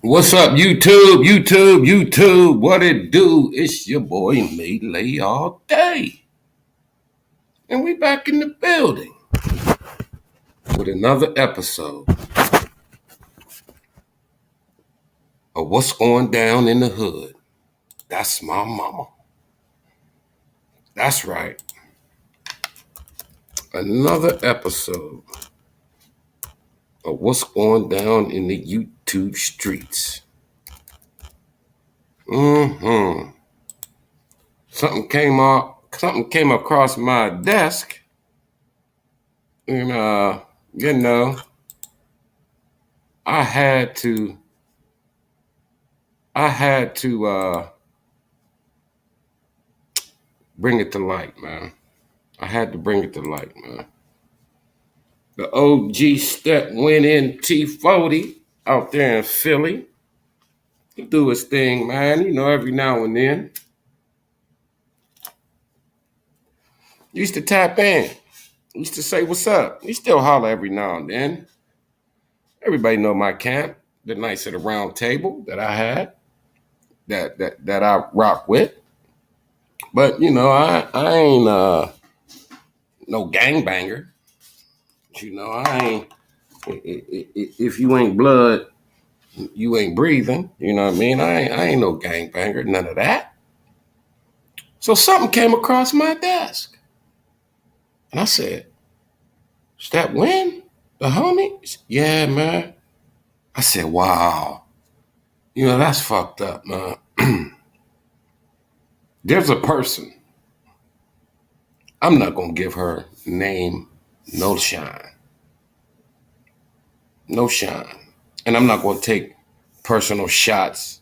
What's up, YouTube? YouTube, what it do? It's your boy Melee all day. And we back in the building with another episode of what's going down in the hood. That's my mama. That's right. Another episode of what's going down in the YouTube streets. Something came across my desk. And I had to bring it to light, man. I had to bring it to light, man. The OG stepwind in T40 out there in Philly. He do his thing, man. Every now and then. Used to tap in. Used to say, what's up? He still holler every now and then. Everybody know my camp, the nights at the round table that I had, that I rock with. But, I ain't no gangbanger. I ain't, if you ain't blood, you ain't breathing. You know what I mean? I ain't no gangbanger, none of that. So something came across my desk. And I said, Step Win? The homie? Yeah, man. I said, wow. That's fucked up, man. There's a person. I'm not going to give her name, no shine. No shine. And I'm not going to take personal shots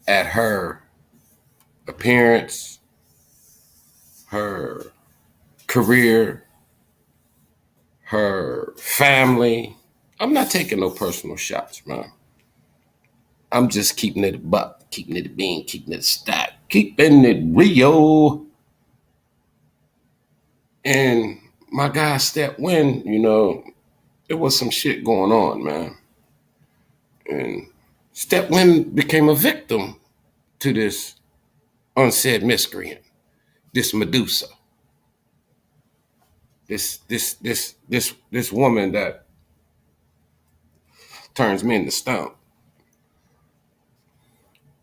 at her appearance, her career, her family. I'm not taking no personal shots, man. I'm just keeping it a buck, keeping it a bean, keeping it a stack, keeping it real. And my guy Step Win, there was some shit going on, man. And Step Win became a victim to this unsaid miscreant, this Medusa, this woman that turns men to stone.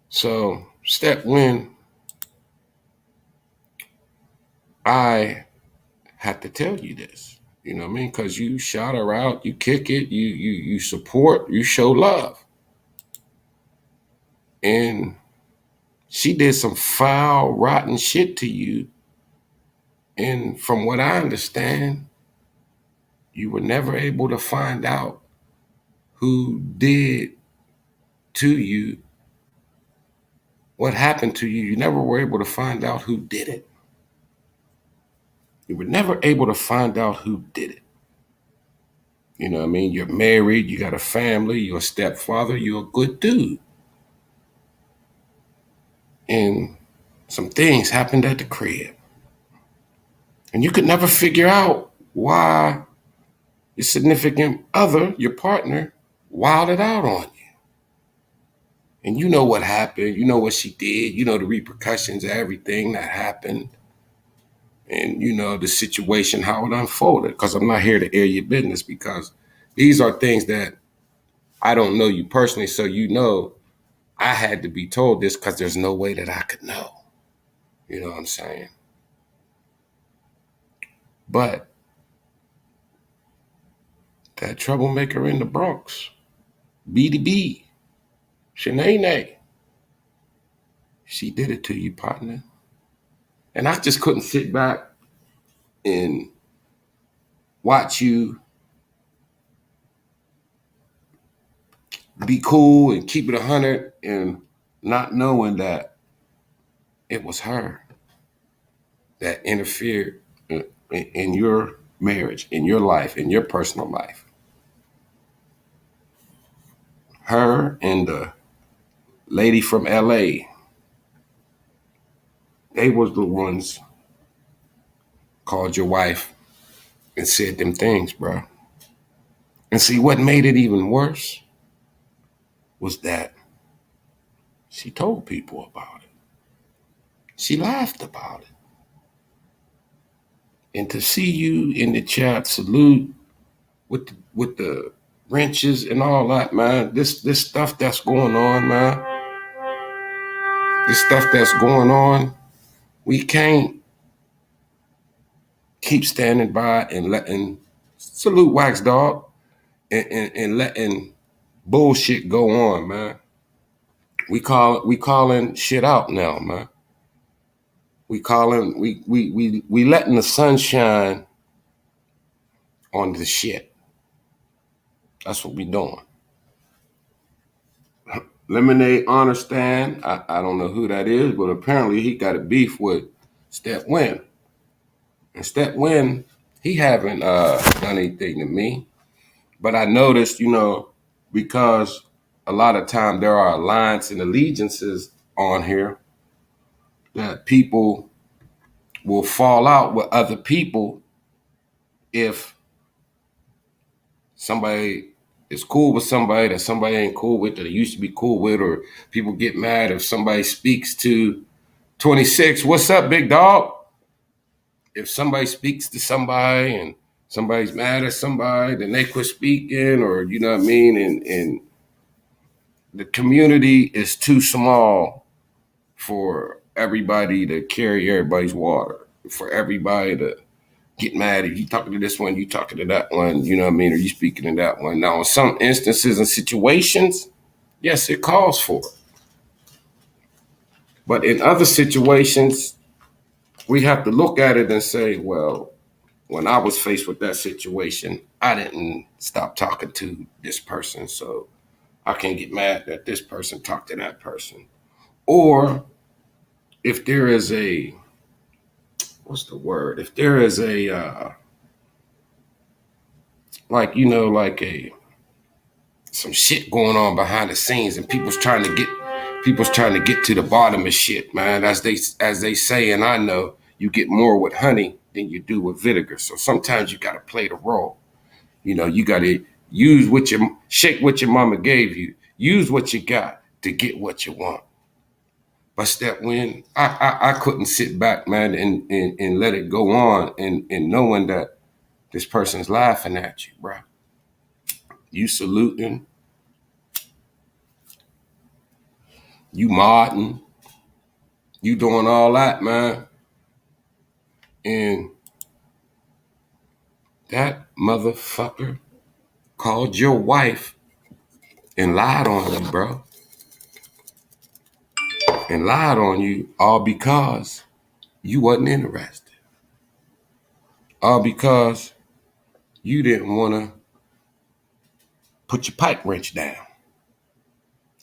So Step Win, I had to tell you this. You know what I mean? Because you shout her out, you kick it, you support, you show love. And she did some foul, rotten shit to you. And from what I understand, you were never able to find out who did to you what happened to you. You never were able to find out who did it. You were never able to find out who did it. You know what I mean? You're married, you got a family, you're a stepfather, you're a good dude. And some things happened at the crib. And you could never figure out why your significant other, your partner, wilded out on you. And you know what happened. You know what she did. You know the repercussions of everything that happened. And you know the situation, how it unfolded. Because I'm not here to air your business, because these are things that I don't know you personally. So I had to be told this because there's no way that I could know. You know what I'm saying? But that troublemaker in the Bronx, BDB, Shanae, she did it to you, partner. And I just couldn't sit back and watch you be cool and keep it 100 and not knowing that it was her that interfered in your marriage, in your life, in your personal life. Her and the lady from LA, they was the ones called your wife and said them things, bro. And see, what made it even worse was that she told people about it. She laughed about it. And to see you in the chat salute with the wrenches and all that, man, this stuff that's going on, man, this stuff that's going on, we can't keep standing by and letting salute Wax Dog and letting bullshit go on, man. We calling shit out now, man. We letting the sun shine on the shit. That's what we doing. Lemonade Honor Stand. I don't know who that is, but apparently he got a beef with Stepwind. And Stepwind, he haven't done anything to me. But I noticed, because a lot of time there are alliances and allegiances on here that people will fall out with other people if somebody is cool with somebody that somebody ain't cool with, that they used to be cool with, or people get mad if somebody speaks to 26. What's up, big dog? If somebody speaks to somebody and somebody's mad at somebody, then they quit speaking, or you know what I mean? And the community is too small for everybody to carry everybody's water, for everybody to get mad if you talking to this one, you talking to that one, you know what I mean, or you speaking to that one. Now, in some instances and situations, yes, it calls for it. But in other situations, we have to look at it and say, well, when I was faced with that situation, I didn't stop talking to this person, so I can't get mad that this person talked to that person. Or if there is a, what's the word? If there is a, like a some shit going on behind the scenes, and people's trying to get to the bottom of shit, man. As they say, and I know, you get more with honey than you do with vinegar. So sometimes you got to play the role. You got to shake what your mama gave you. Use what you got to get what you want. But Stepwind, I couldn't sit back, man, and let it go on, and knowing that this person's laughing at you, bro. You saluting, you modding, you doing all that, man. And that motherfucker called your wife and lied on you, bro. And lied on you all because you wasn't interested. All because you didn't want to put your pipe wrench down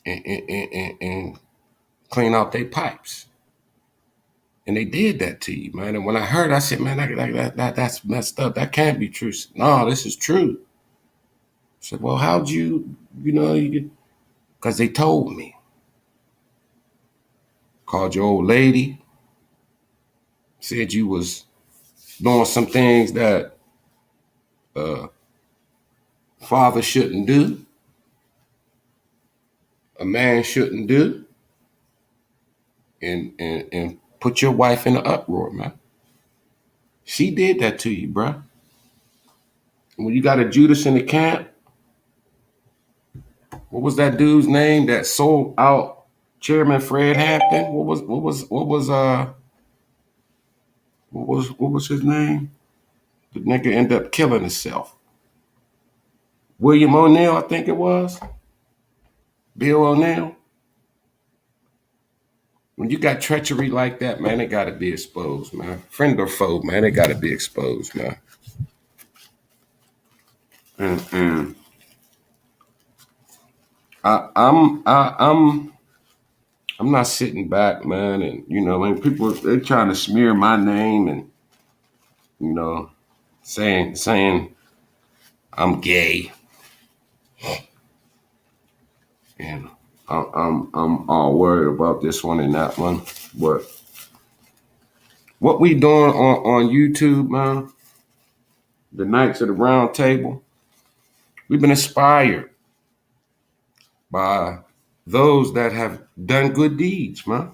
and clean out their pipes. And they did that to you, man. And when I heard, I said, man, that's messed up. That can't be true. No, this is true. I said, well, how'd you because they told me. Called your old lady, said you was doing some things that father shouldn't do, a man shouldn't do, and put your wife in an uproar, man. She did that to you, bro. When you got a Judas in the camp, what was that dude's name that sold out Chairman Fred Hampton? What was his name? The nigga ended up killing himself. William O'Neill, I think it was. Bill O'Neill. When you got treachery like that, man, it got to be exposed, man. Friend or foe, man, it got to be exposed, man. And I'm not sitting back, man, and when people they're trying to smear my name and saying I'm gay, and I'm all worried about this one and that one, but what we doing on YouTube, man? The Knights of the Round Table. We've been inspired by those that have done good deeds, man.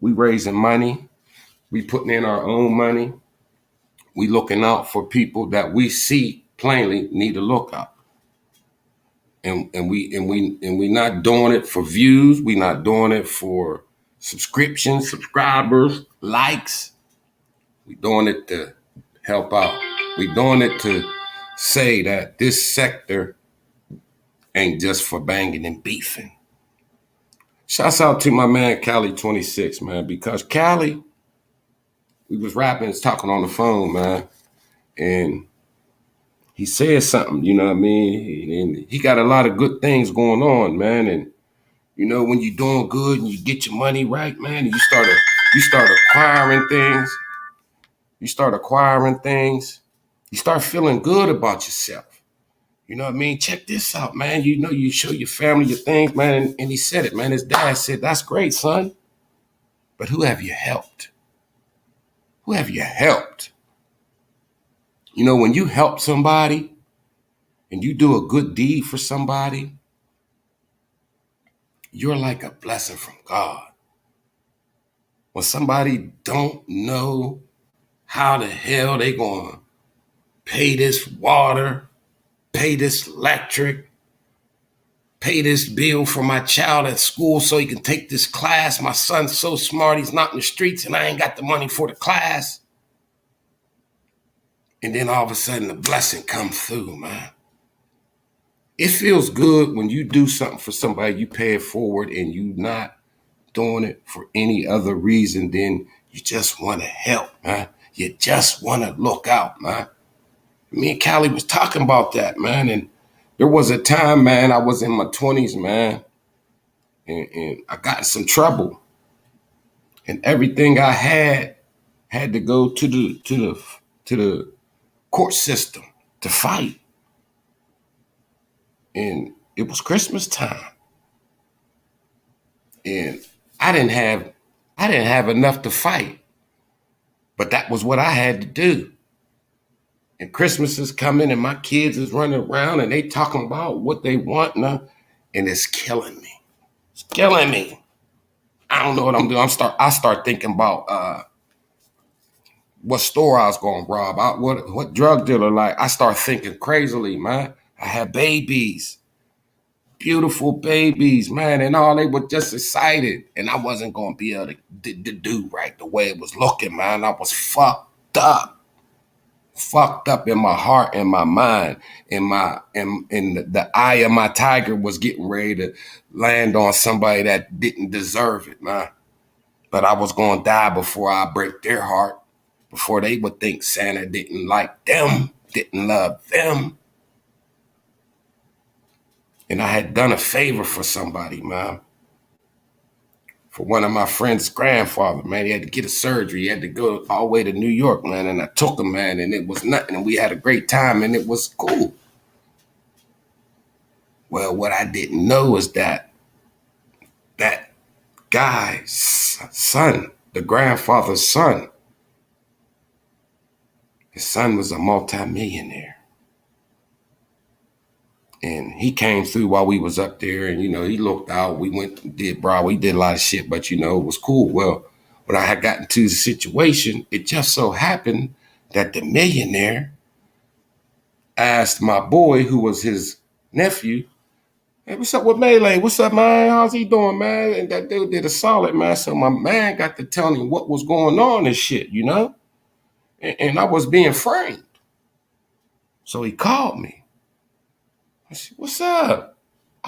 We raising money. We putting in our own money. We looking out for people that we see plainly need a lookout. And we not doing it for views. We not doing it for subscriptions, subscribers, likes. We doing it to help out. We doing it to say that this sector ain't just for banging and beefing. Shouts out to my man Cali 26, man, because Cali, we was rapping, talking on the phone, man, and he said something, you know what I mean? And he got a lot of good things going on, man. And you know, when you're doing good and you get your money right, man, and you start acquiring things, you start feeling good about yourself. You know what I mean? Check this out, man. You know, you show your family your things, man. And he said it, man. His dad said, "That's great, son. But who have you helped? Who have you helped?" You know, when you help somebody and you do a good deed for somebody, you're like a blessing from God. When somebody don't know how the hell they gonna pay this water, pay this electric, pay this bill for my child at school so he can take this class. My son's so smart, he's not in the streets and I ain't got the money for the class. And then all of a sudden the blessing comes through, man. It feels good when you do something for somebody, you pay it forward and you not doing it for any other reason than you just want to help, man. You just want to look out, man. Me and Callie was talking about that, man. And there was a time, man, I was in my 20s, man, and I got in some trouble. And everything I had to go to the court system to fight. And it was Christmas time. And I didn't have enough to fight. But that was what I had to do. And Christmas is coming and my kids is running around and they talking about what they want now, and it's killing me. It's killing me. I don't know what I'm doing. I start thinking about what store I was gonna rob. What drug dealer like. I start thinking crazily, man. I had babies, beautiful babies, man, and all they were just excited, and I wasn't gonna be able to do right the way it was looking, man. I was fucked up in my heart and my mind, and the eye of my tiger was getting ready to land on somebody that didn't deserve it, man. But I was gonna die before I break their heart, before they would think Santa didn't like them, didn't love them. And I had done a favor for somebody, man. For one of my friend's grandfather, man, he had to get a surgery. He had to go all the way to New York, man. And I took him, man, and it was nothing. And we had a great time, and it was cool. Well, what I didn't know is that guy's son, the grandfather's son, his son was a multimillionaire. And he came through while we was up there, and, you know, he looked out. We went and did Broadway, did a lot of shit, but, you know, it was cool. Well, when I had gotten to the situation, it just so happened that the millionaire asked my boy, who was his nephew, "Hey, what's up with Melee? What's up, man? How's he doing, man?" And that dude did a solid, man. So my man got to tell him what was going on and shit, you know? And I was being framed. So he called me. I said, "What's up?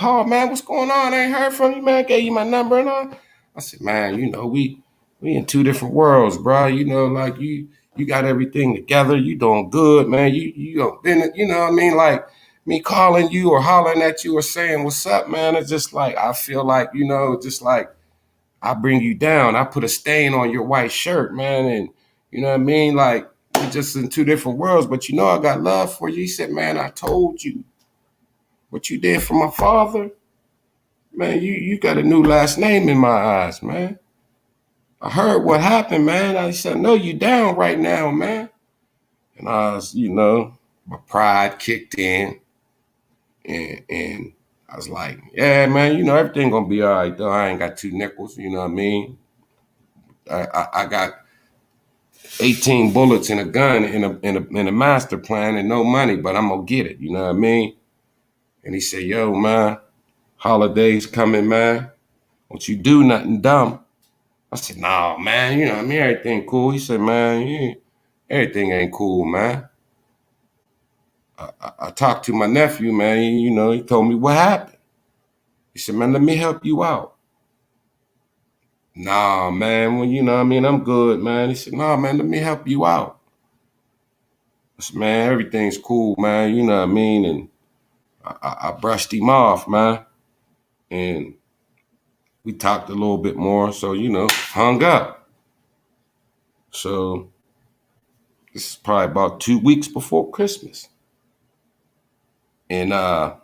Oh, man, what's going on? I ain't heard from you, man. Gave you my number and all." I said, "Man, you know, we in two different worlds, bro. You know, like you got everything together. You doing good, man. You been, you know what I mean? Like me calling you or hollering at you or saying, 'What's up, man?' It's just like, I feel like, you know, just like I bring you down. I put a stain on your white shirt, man. And you know what I mean? Like, we just in two different worlds, but you know, I got love for you." He said, "Man, I told you what you did for my father. Man, you got a new last name in my eyes, man. I heard what happened, man." I said, "No, you down right now, man." And I was, you know, my pride kicked in, and I was like, yeah, man, everything gonna be all right though. I ain't got 2 nickels, you know what I mean? I got 18 bullets in a gun in a master plan and no money, but I'm gonna get it, you know what I mean? And he said, yo, man, holidays coming, man. Don't you do nothing dumb. I said, nah, man, you know what I mean? Everything cool. He said, man, everything ain't cool, man. I talked to my nephew, man. He told me what happened. He said, man, let me help you out. Nah, man, well, you know what I mean? I'm good, man. He said, nah, man, let me help you out. I said, man, everything's cool, man. You know what I mean? And I brushed him off, man. And we talked a little bit more. So, hung up. So this is probably about 2 weeks before Christmas. And a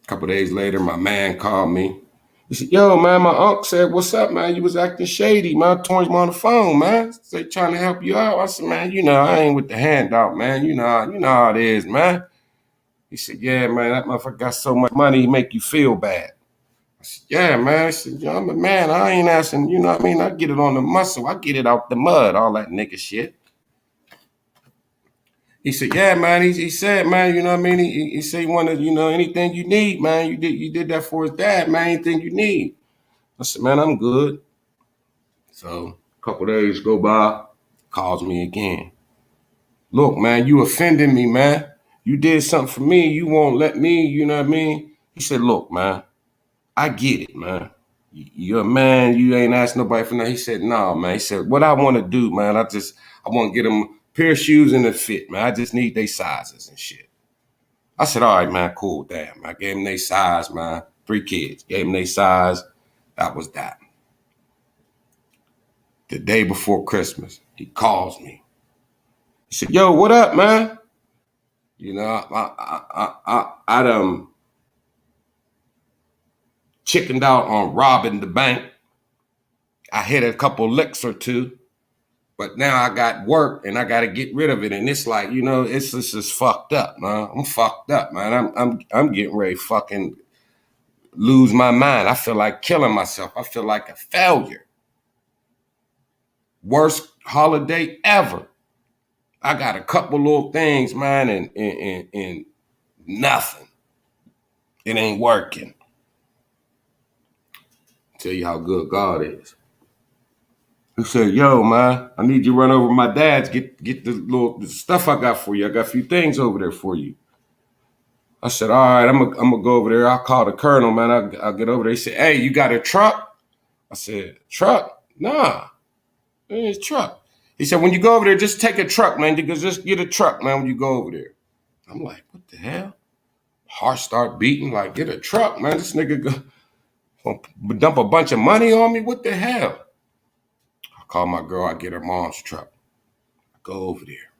couple days later, my man called me. He said, yo, man, my uncle said, what's up, man? You was acting shady, man. I told him on the phone, man. They trying to help you out. I said, man, I ain't with the handout, man. You know how it is, man. He said, yeah, man, that motherfucker got so much money, he make you feel bad. I said, yeah, man. I said, I'm a man. I ain't asking, you know what I mean? I get it on the muscle. I get it out the mud, all that nigga shit. He said, yeah, man. He said, man, you know what I mean? He said he wanted, anything you need, man. You did that for his dad, man. Anything you need. I said, man, I'm good. So a couple days go by, calls me again. Look, man, you offended me, man. You did something for me. You won't let me, you know what I mean? He said, look, man, I get it, man. You're a man. You ain't asked nobody for nothing. He said, no, man. He said, what I want to do, man, I want to get them a pair of shoes in the fit, man. I just need their sizes and shit. I said, all right, man, cool, damn. I gave them their size, man. 3 kids. Gave them their size. That was that. The day before Christmas, he calls me. He said, yo, what up, man? I done chickened out on robbing the bank. I hit a couple licks or two, but now I got work and I got to get rid of it. And it's like, it's just fucked up, man. I'm fucked up, man. I'm getting ready to fucking lose my mind. I feel like killing myself. I feel like a failure. Worst holiday ever. I got a couple little things, man, and nothing. It ain't working. Tell you how good God is. He said, yo, man, I need you to run over my dad's, get the stuff I got for you. I got a few things over there for you. I said, all right, I'm gonna go over there. I'll call the colonel, man. I'll get over there. He said, hey, you got a truck? I said, truck? Nah, it's truck. He said, when you go over there, just take a truck, man. Just get a truck, man, when you go over there. I'm like, what the hell? Heart start beating, like, get a truck, man. This nigga gonna dump a bunch of money on me? What the hell? I call my girl, I get her mom's truck. I go over there.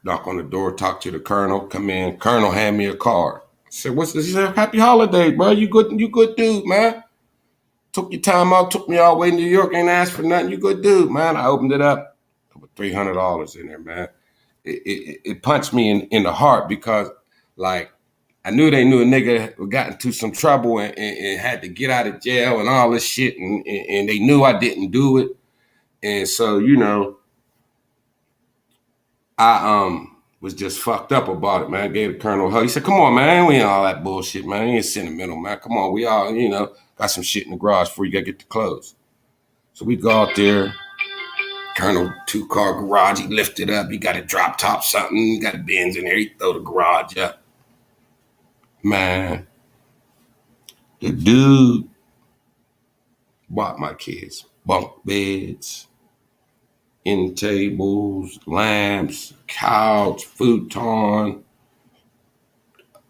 Knock on the door, talk to the colonel, come in. Colonel hand me a card. I said, what's this? He said, happy holiday, bro. You good dude, man. Took your time out, took me all the way to New York, ain't asked for nothing. You good dude, man. I opened it up. Over $300 in there, man. It punched me in the heart because, like, I knew they knew a nigga got into some trouble and had to get out of jail and all this shit, and they knew I didn't do it. And so, I was just fucked up about it, man. I gave the colonel a hug. He said, come on, man, we ain't all that bullshit, man. We ain't sentimental, man. Come on, we all, got some shit in the garage before you gotta get the clothes. So we go out there. Colonel 2-car garage, he lifted up. He got a drop top something. He got a Benz in there. He throw the garage up. Man, the dude bought my kids bunk beds, end tables, lamps, couch, futon,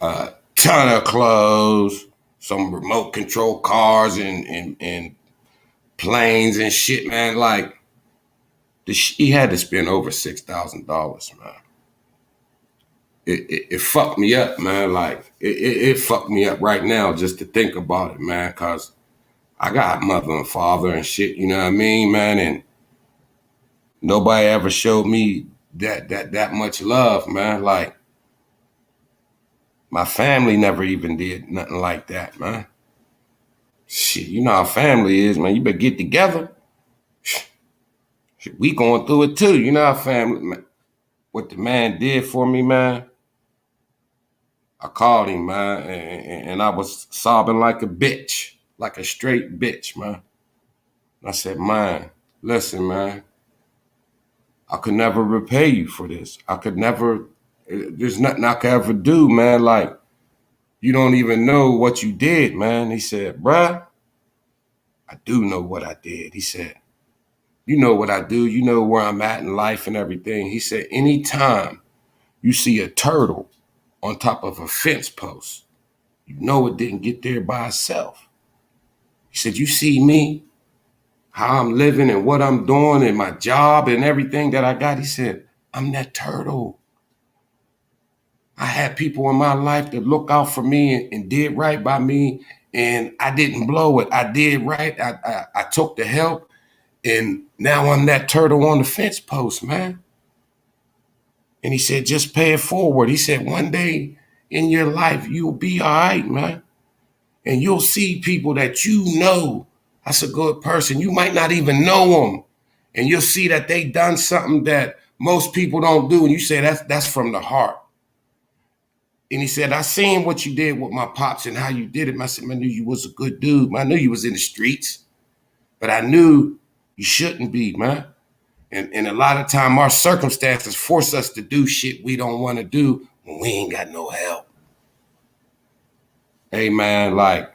a ton of clothes, some remote control cars and planes and shit, man. Like, he had to spend over $6,000, man. It fucked me up, man. Like, it fucked me up right now just to think about it, man, because I got mother and father and shit, you know what I mean, man? And nobody ever showed me that much love, man. Like, My family never even did nothing like that, man. Shit, you know how family is, man. You better get together. Shit, we going through it too. You know how family, man. What the man did for me, man. I called him, man, and I was sobbing like a bitch, like a straight bitch, man. I said, man, listen, man, I could never repay you for this. I could never, there's nothing I could ever do, man. Like, you don't even know what you did, man. He said, bruh, I do know what I did. He said, you know what I do. You know where I'm at in life and everything. He said, anytime you see a turtle on top of a fence post, you know it didn't get there by itself. He said, you see me, how I'm living and what I'm doing and my job and everything that I got. He said, I'm that turtle. I had people in my life that look out for me and did right by me, and I didn't blow it. I did right. I took the help, and now I'm that turtle on the fence post, man. And he said, just pay it forward. He said, one day in your life, you'll be all right, man. And you'll see people that you know that's a good person. You might not even know them. And you'll see that they done something that most people don't do. And you say, that's from the heart. And he said, I seen what you did with my pops and how you did it. I said, man, I knew you was a good dude. I knew you was in the streets, but I knew you shouldn't be, man. And a lot of time our circumstances force us to do shit we don't want to do when we ain't got no help. Hey, man, like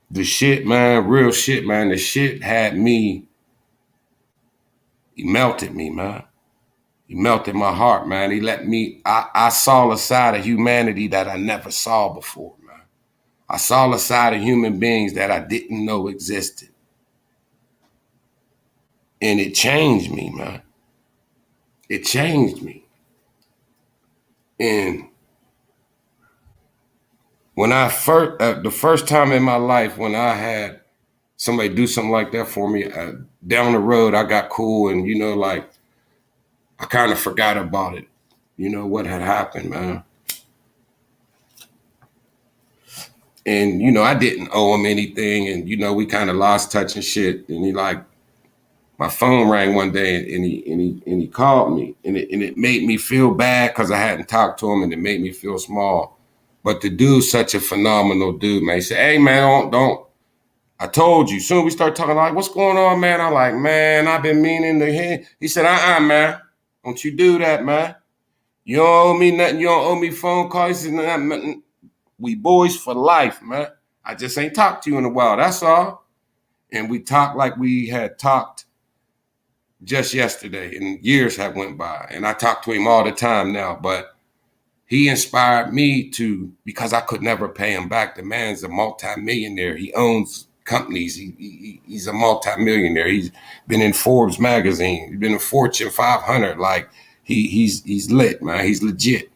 the shit, man, real shit, man, the shit had me, he melted me, man. He melted my heart, man. He let me, I saw a side of humanity that I never saw before, man. I saw a side of human beings that I didn't know existed. And it changed me, man. It changed me. And when I first, the first time in my life when I had somebody do something like that for me, down the road, I got cool and, you know, like, I kind of forgot about it. You know, what had happened, man. And, you know, I didn't owe him anything. And, you know, we kind of lost touch and shit. And he like, my phone rang one day and he called me. And it made me feel bad because I hadn't talked to him and it made me feel small. But the dude's such a phenomenal dude, man. He said, hey, man, don't. I told you. Soon we start talking like, what's going on, man? I'm like, man, I've been meaning to hear. He said, man. Don't you do that, man. You don't owe me nothing. You don't owe me phone calls. Nothing. We boys for life, man. I just ain't talked to you in a while. That's all. And we talked like we had talked just yesterday, and years have went by. And I talk to him all the time now, but he inspired me to, because I could never pay him back. The man's a multimillionaire. He owns companies. He's a multimillionaire. He's been in Forbes magazine. He's been in Fortune 500. Like he's lit, man. He's legit.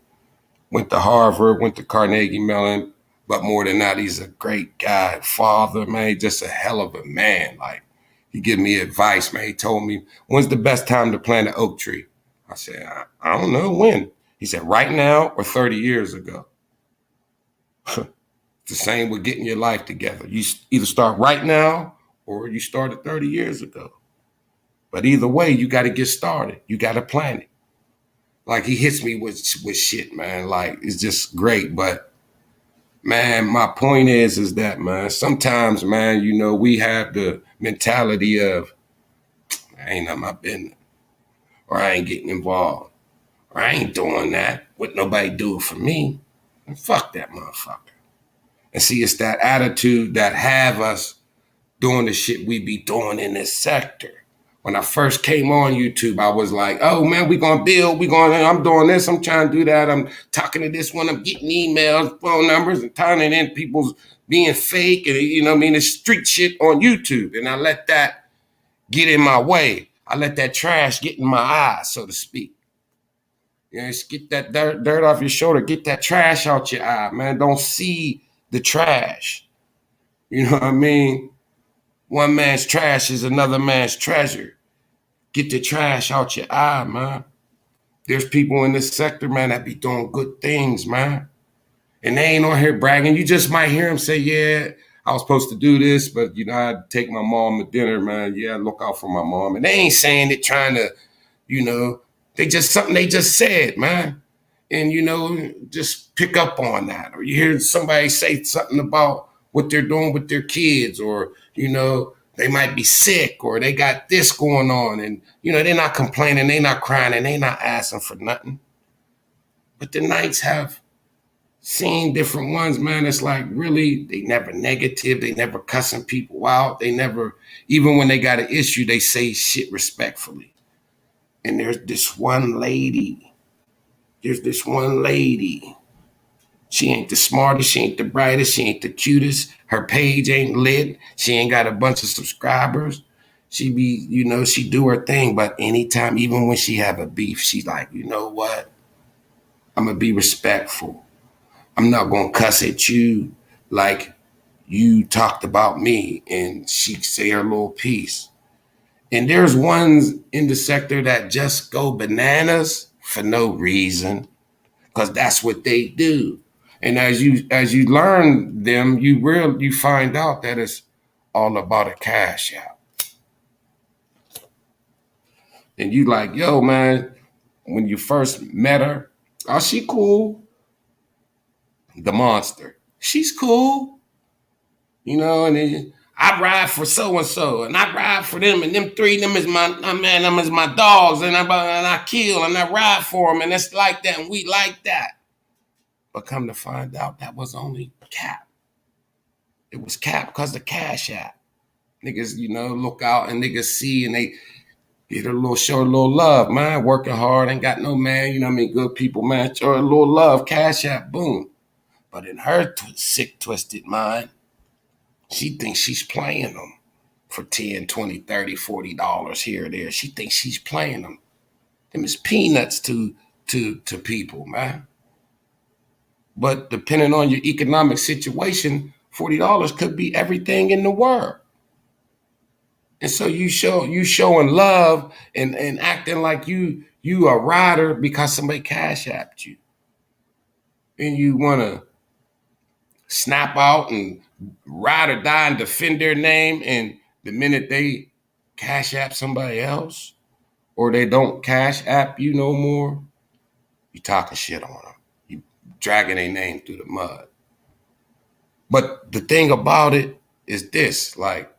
Went to Harvard, went to Carnegie Mellon, but more than that, he's a great guy, father, man. Just a hell of a man. Like he gave me advice, man. He told me, when's the best time to plant an oak tree? I said, I don't know when. He said, right now or 30 years ago. It's the same with getting your life together. You either start right now or you started 30 years ago. But either way, you got to get started. You got to plan it. Like he hits me with shit, man. Like it's just great. But man, my point is that, man, sometimes, man, you know, we have the mentality of, I ain't none of my business, or I ain't getting involved. I ain't doing that. What nobody do for me. And fuck that motherfucker. And see, it's that attitude that have us doing the shit we be doing in this sector. When I first came on YouTube, I was like, oh man, we gonna build, I'm doing this, I'm trying to do that, I'm talking to this one, I'm getting emails, phone numbers, and turning in people's being fake, and you know what I mean, it's street shit on YouTube. And I let that get in my way. I let that trash get in my eyes, so to speak. You know, just get that dirt off your shoulder. Get that trash out your eye, man. Don't see the trash. You know what I mean? One man's trash is another man's treasure. Get the trash out your eye, man. There's people in this sector, man, that be doing good things, man. And they ain't on here bragging. You just might hear them say, yeah, I was supposed to do this, but I'd take my mom to dinner, man. Yeah, look out for my mom. And they ain't saying it trying to, they just something they just said, man. And just pick up on that. Or you hear somebody say something about what they're doing with their kids, or they might be sick, or they got this going on, and they're not complaining, they're not crying, and they're not asking for nothing. But the Knights have seen different ones, man. It's like, really, they never negative, they never cussing people out, they never, even when they got an issue, they say shit respectfully. And there's this one lady. She ain't the smartest, she ain't the brightest, she ain't the cutest. Her page ain't lit. She ain't got a bunch of subscribers. She be, she do her thing, but anytime, even when she have a beef, she's like, you know what? I'm gonna be respectful. I'm not gonna cuss at you like you talked about me. And she say her little piece. And there's ones in the sector that just go bananas for no reason, because that's what they do. And as you learn them, you find out that it's all about a cash out. And you like, yo, man, when you first met her, oh, she cool. The monster, she's cool. And then I ride for so and so, and I ride for them, and them three, them is my dogs, and I kill and I ride for them, and it's like that, and we like that. But come to find out, that was only cap. It was cap because the cash app. Niggas, look out and niggas see, and they get show a little love, man. Working hard, ain't got no man, good people, man. Show a little love, cash app, boom. But in her sick, twisted mind, she thinks she's playing them for 10, 20, 30, $40 here or there. She thinks she's playing them. Them is peanuts to people, man. But depending on your economic situation, $40 could be everything in the world. And so you showing love and acting like you a rider because somebody cash apped you. And you wanna snap out and ride or die and defend their name, and the minute they cash app somebody else, or they don't cash app you no more, you talking shit on them. You dragging their name through the mud. But the thing about it is this, like,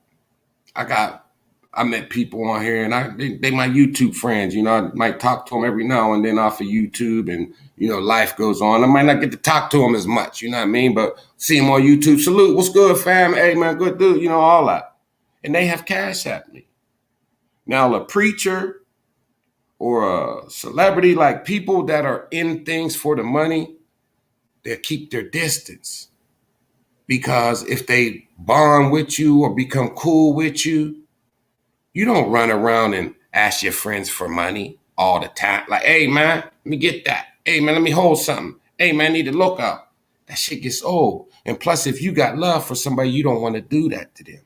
I met people on here, and they my YouTube friends. I might talk to them every now and then off of YouTube, and life goes on. I might not get to talk to them as much, you know what I mean? But see them on YouTube. Salute, what's good, fam? Hey, man, good dude, all that. And they have cash at me. Now, a preacher or a celebrity, like people that are in things for the money, they'll keep their distance. Because if they bond with you or become cool with you, you don't run around and ask your friends for money all the time. Like, hey, man, let me get that. Hey, man, let me hold something. Hey, man, I need to look up. That shit gets old. And plus, if you got love for somebody, you don't want to do that to them.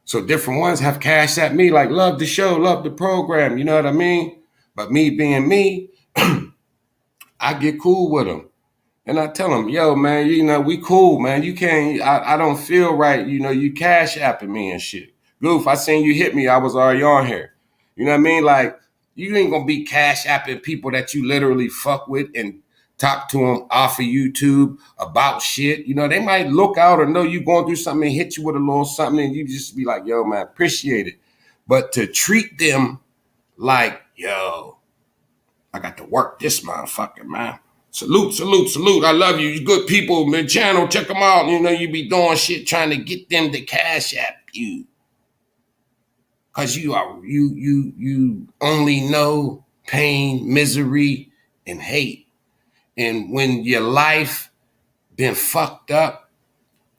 So different ones have cash at me, like, love the show, love the program. You know what I mean? But me being me, I get cool with them. And I tell them, yo, man, we cool, man. You can't, I don't feel right. You cash apping me and shit. Goof, I seen you hit me. I was already on here. You know what I mean? Like, you ain't gonna be cash apping people that you literally fuck with and talk to them off of YouTube about shit. They might look out or know you going through something and hit you with a little something, and you just be like, yo, man, appreciate it. But to treat them like, yo, I got to work this motherfucker, man. Salute, salute, salute. I love you. You good people, man. Channel, check them out. You be doing shit trying to get them to cash app you. Cause you only know pain, misery, and hate. And when your life been fucked up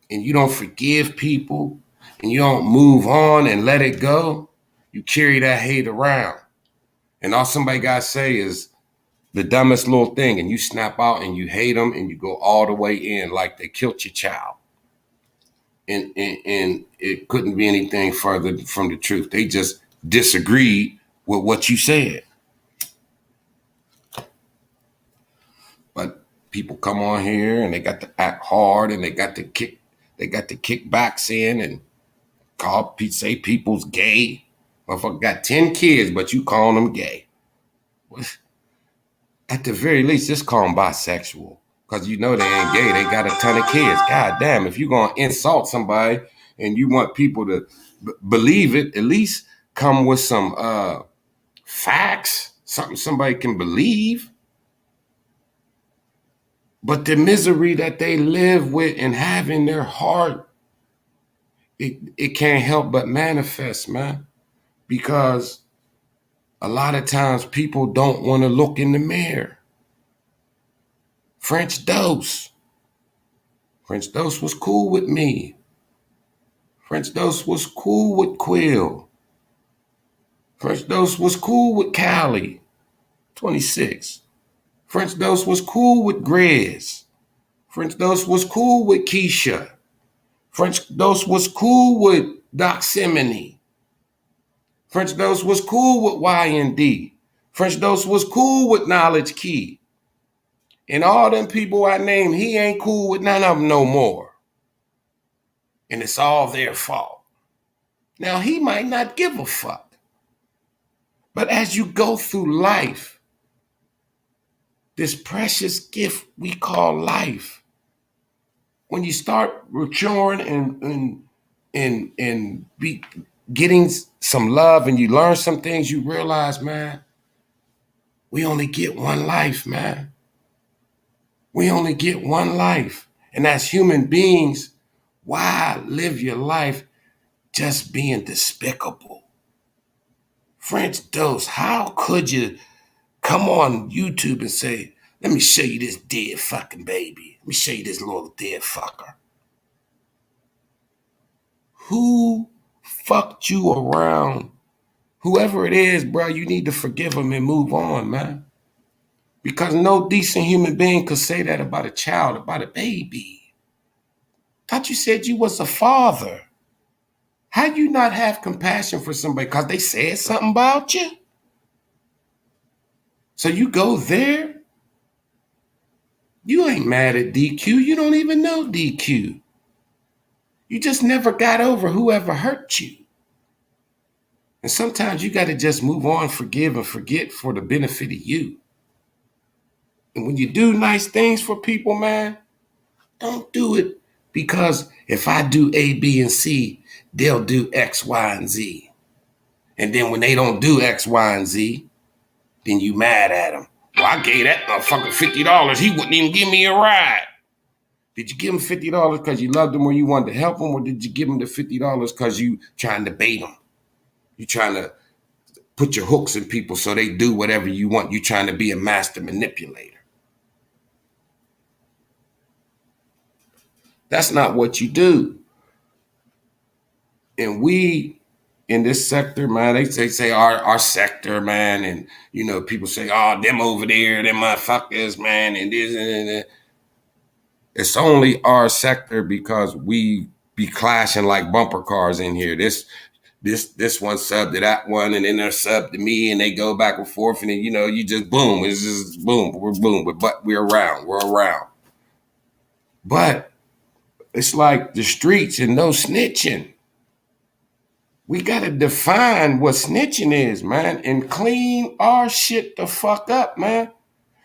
and you don't forgive people and you don't move on and let it go, you carry that hate around. And all somebody gotta say is the dumbest little thing, and you snap out and you hate them and you go all the way in like they killed your child. And it couldn't be anything further from the truth. They just disagreed with what you said. But people come on here and they got to act hard and they got to kick backs in and say people's gay. Motherfucker got 10 kids, but you calling them gay. At the very least, just call them bisexual. Because you know they ain't gay. They got a ton of kids. God damn, if you're going to insult somebody and you want people to believe it, at least come with some facts, something somebody can believe. But the misery that they live with and have in their heart, it can't help but manifest, man. Because a lot of times people don't want to look in the mirror. French Dose was cool with me. French Dose was cool with Quill. French Dose was cool with Callie, 26. French Dose was cool with Grizz. French Dose was cool with Keisha. French Dose was cool with Doximini. French Dose was cool with YND. French Dose was cool with Knowledge Key. And all them people I named, he ain't cool with none of them no more. And it's all their fault. Now, he might not give a fuck. But as you go through life, this precious gift we call life, when you start maturing and be getting some love and you learn some things, you realize, man, we only get one life, man. We only get one life. And as human beings, why live your life just being despicable? French Dose, how could you come on YouTube and say, let me show you this dead fucking baby. Let me show you this little dead fucker. Who fucked you around? Whoever it is, bro, you need to forgive him and move on, man. Because no decent human being could say that about a child, about a baby. Thought you said you was a father. How you not have compassion for somebody because they said something about you? So you go there? You ain't mad at DQ. You don't even know DQ. You just never got over whoever hurt you. And sometimes you got to just move on, forgive, and forget for the benefit of you. And when you do nice things for people, man, don't do it because if I do A, B, and C, they'll do X, Y, and Z. And then when they don't do X, Y, and Z, then you mad at them. Well, I gave that motherfucker $50. He wouldn't even give me a ride. Did you give him $50 because you loved him or you wanted to help him? Or did you give him the $50 because you trying to bait him? You trying to put your hooks in people so they do whatever you want. You trying to be a master manipulator. That's not what you do. And we in this sector, man, they say our sector, man, and you know, people say, oh, them over there, them motherfuckers, man, and this and that. It's only our sector because we be clashing like bumper cars in here. This one sub to that one, and then they're sub to me, and they go back and forth, and then you know, you just boom, it's just boom, we're boom, but we're around. But it's like the streets and no snitching. We gotta define what snitching is, man, and clean our shit the fuck up, man,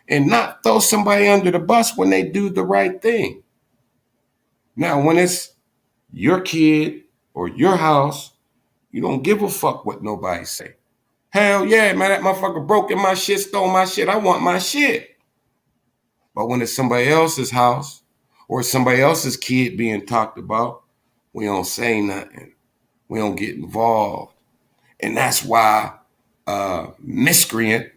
and not throw somebody under the bus when they do the right thing. Now, when it's your kid or your house, you don't give a fuck what nobody say. Hell yeah, man, that motherfucker broke in my shit, stole my shit. I want my shit. But when it's somebody else's house or somebody else's kid being talked about, we don't say nothing. We don't get involved. And that's why miscreant,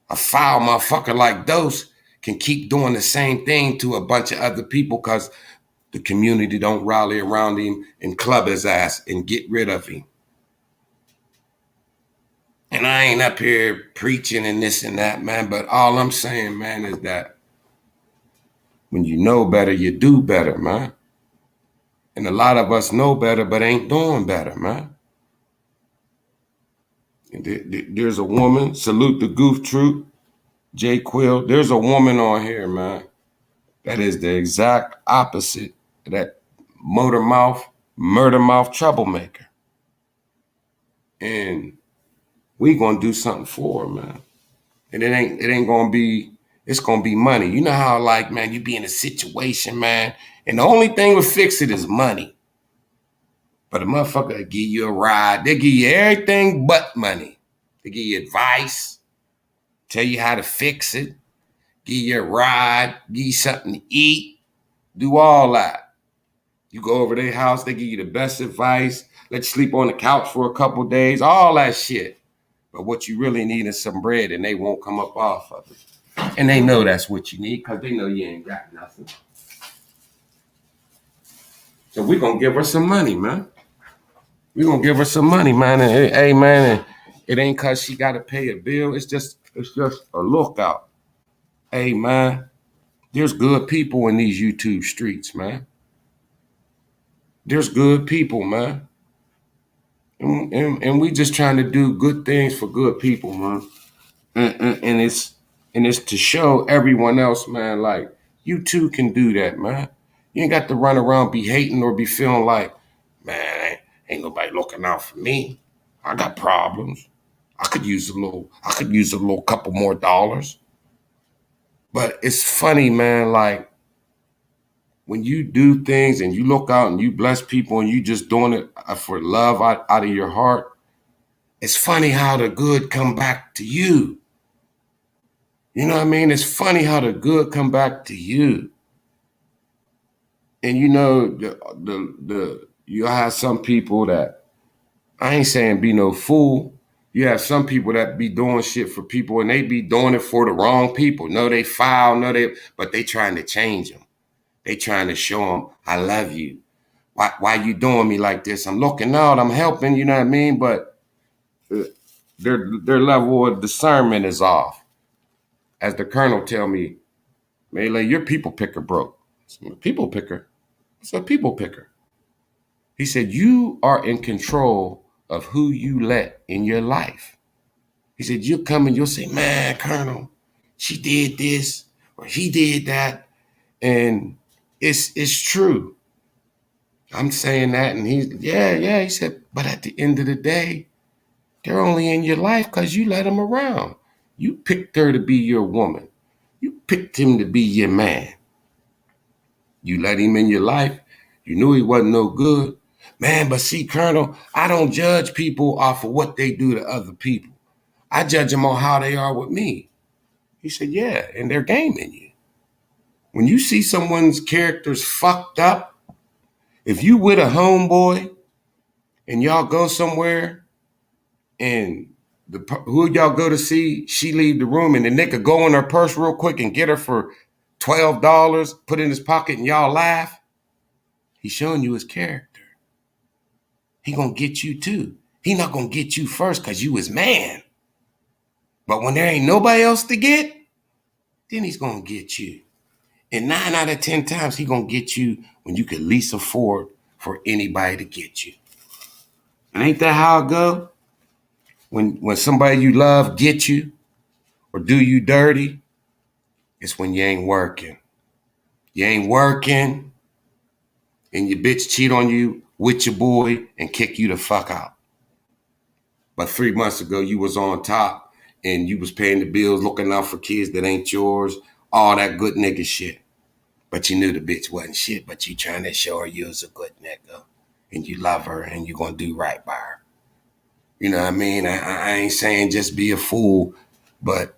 a foul motherfucker like Dose, can keep doing the same thing to a bunch of other people because the community don't rally around him and club his ass and get rid of him. And I ain't up here preaching and this and that, man, but all I'm saying, man, is that when you know better, you do better, man. And a lot of us know better, but ain't doing better, man. And there's a woman, salute the goof troop. J Quill, there's a woman on here, man, that is the exact opposite of that murder mouth troublemaker. And we gonna do something for her, man. And it ain't gonna be, it's gonna be money. You know how, like, man, you be in a situation, man, and the only thing will fix it is money. But a motherfucker will give you a ride. They give you everything but money. They give you advice, tell you how to fix it, give you a ride, give you something to eat, do all that. You go over their house, they give you the best advice, let you sleep on the couch for a couple days, all that shit. But what you really need is some bread, and they won't come up off of it. And they know that's what you need because they know you ain't got nothing. So we're going to give her some money, man. We're going to give her some money, man. And, hey, man, and it ain't because she got to pay a bill. It's just a lookout. Hey, man, there's good people in these YouTube streets, man. There's good people, man. And we just trying to do good things for good people, man. And it's to show everyone else, man, like, you too can do that, man. You ain't got to run around be hating or be feeling like, man, ain't nobody looking out for me. I got problems. I could use a little couple more dollars. But it's funny, man, like, when you do things and you look out and you bless people and you just doing it for love out of your heart, it's funny how the good come back to you. You know what I mean? It's funny how the good come back to you. And you know, you have some people that, I ain't saying be no fool. You have some people that be doing shit for people and they be doing it for the wrong people. No, they foul, but they trying to change them. They trying to show them, I love you. Why you doing me like this? I'm looking out, I'm helping, you know what I mean? But their level of discernment is off. As the colonel tell me, Melee, your people picker broke. People picker? It's a people picker. He said, you are in control of who you let in your life. He said, you'll come and you'll say, man, Colonel, she did this or he did that. And it's true. I'm saying that. And he's, yeah. He said, but at the end of the day, they're only in your life because you let them around. You picked her to be your woman. You picked him to be your man. You let him in your life. You knew he wasn't no good. Man, but see, Colonel, I don't judge people off of what they do to other people. I judge them on how they are with me. He said, yeah, and they're gaming you. When you see someone's character's fucked up, if you with a homeboy and y'all go somewhere and who y'all go to see, she leave the room and the nigga go in her purse real quick and get her for $12, put it in his pocket and y'all laugh, he's showing you his character. He gonna get you too. He not gonna get you first because you his man. But when there ain't nobody else to get, then he's gonna get you. And 9 out of 10 times he gonna get you when you can least afford for anybody to get you. And ain't that how it go? When somebody you love get you or do you dirty, it's when you ain't working. You ain't working and your bitch cheat on you with your boy and kick you the fuck out. But 3 months ago, you was on top and you was paying the bills, looking out for kids that ain't yours, all that good nigga shit. But you knew the bitch wasn't shit, but you trying to show her you was a good nigga and you love her and you gonna do right by her. You know what I mean? I ain't saying just be a fool, but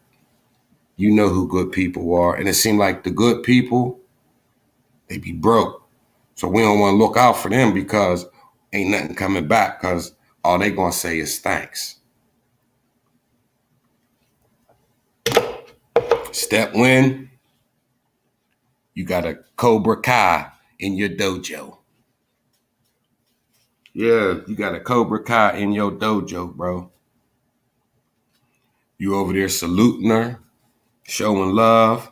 you know who good people are. And it seemed like the good people, they be broke. So we don't want to look out for them because ain't nothing coming back because all they gonna say is thanks. Stepwind, you got a Cobra Kai in your dojo. Yeah, you got a Cobra Kai in your dojo, bro. You over there saluting her, showing love.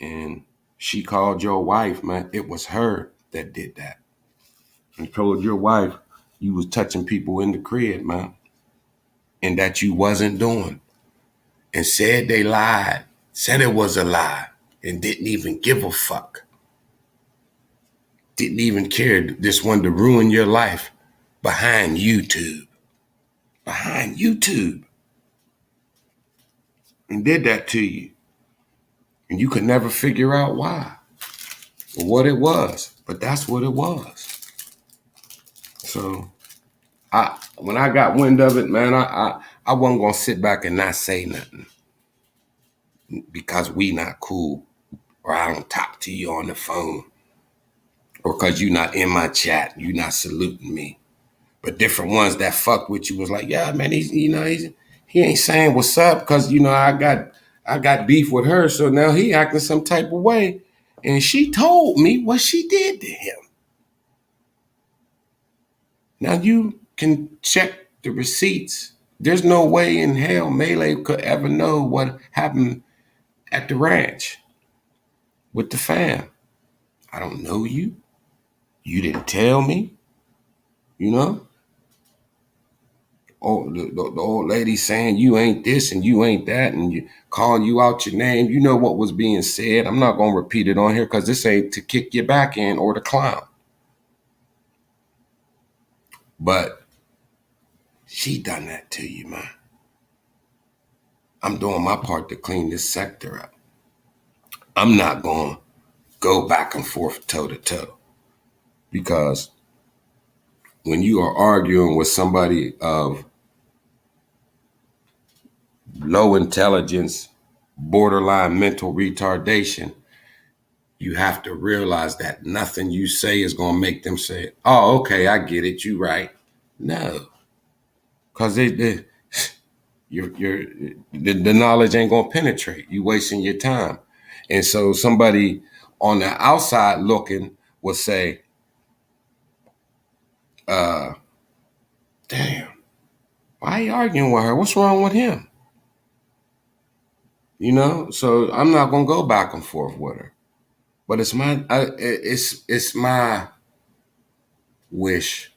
And she called your wife, man. It was her that did that. And told your wife you was touching people in the crib, man. And that you wasn't doing. and said they lied, said it was a lie, and didn't even give a fuck. Didn't even care. Just wanted to ruin your life behind YouTube. Behind YouTube. And did that to you. And you could never figure out why or what it was. But that's what it was. So when I got wind of it, man, I wasn't gonna sit back and not say nothing because we not cool, or I don't talk to you on the phone, or because you not in my chat, you not saluting me. But different ones that fuck with you was like, yeah, man, he ain't saying what's up because I got beef with her, so now he acting some type of way, and she told me what she did to him. Now you can check the receipts. There's no way in hell Melee could ever know what happened at the ranch with the fam. I don't know you. You didn't tell me, you know? Oh, the old lady saying you ain't this and you ain't that and you calling you out your name. You know what was being said. I'm not going to repeat it on here because this ain't to kick you back in or to clown. But she done that to you, man. I'm doing my part to clean this sector up. I'm not going to go back and forth toe to toe because when you are arguing with somebody of low intelligence, borderline mental retardation, you have to realize that nothing you say is going to make them say, oh, okay, I get it. You right. No, because the knowledge ain't going to penetrate. You wasting your time. And so somebody on the outside looking will say, damn, why are you arguing with her? What's wrong with him? You know, so I'm not going to go back and forth with her. But it's my wish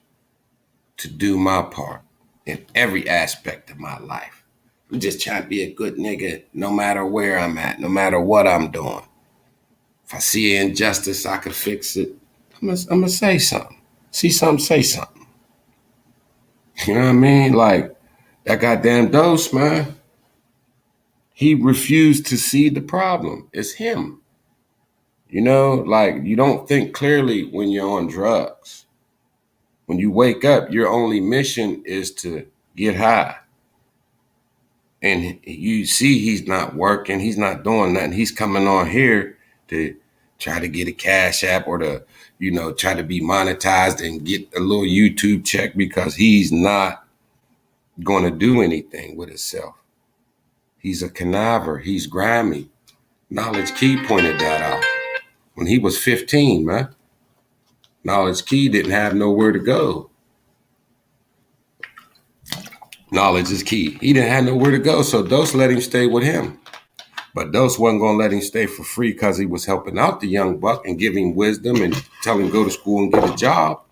to do my part in every aspect of my life. I'm just trying to be a good nigga no matter where I'm at, no matter what I'm doing. If I see an injustice, I can fix it. I'm gonna say something. See something, say something. You know what I mean? Like that goddamn Dose, man. He refused to see the problem. It's him. You know, like you don't think clearly when you're on drugs. When you wake up, your only mission is to get high. And you see he's not working. He's not doing nothing. He's coming on here to try to get a cash app or to, try to be monetized and get a little YouTube check because he's not going to do anything with himself. He's a conniver. He's grimy. Knowledge Key pointed that out when he was 15, man. Knowledge Key didn't have nowhere to go. Knowledge is key. He didn't have nowhere to go, so Dose let him stay with him. But Dose wasn't going to let him stay for free because he was helping out the young buck and giving him wisdom and tell him go to school and get a job.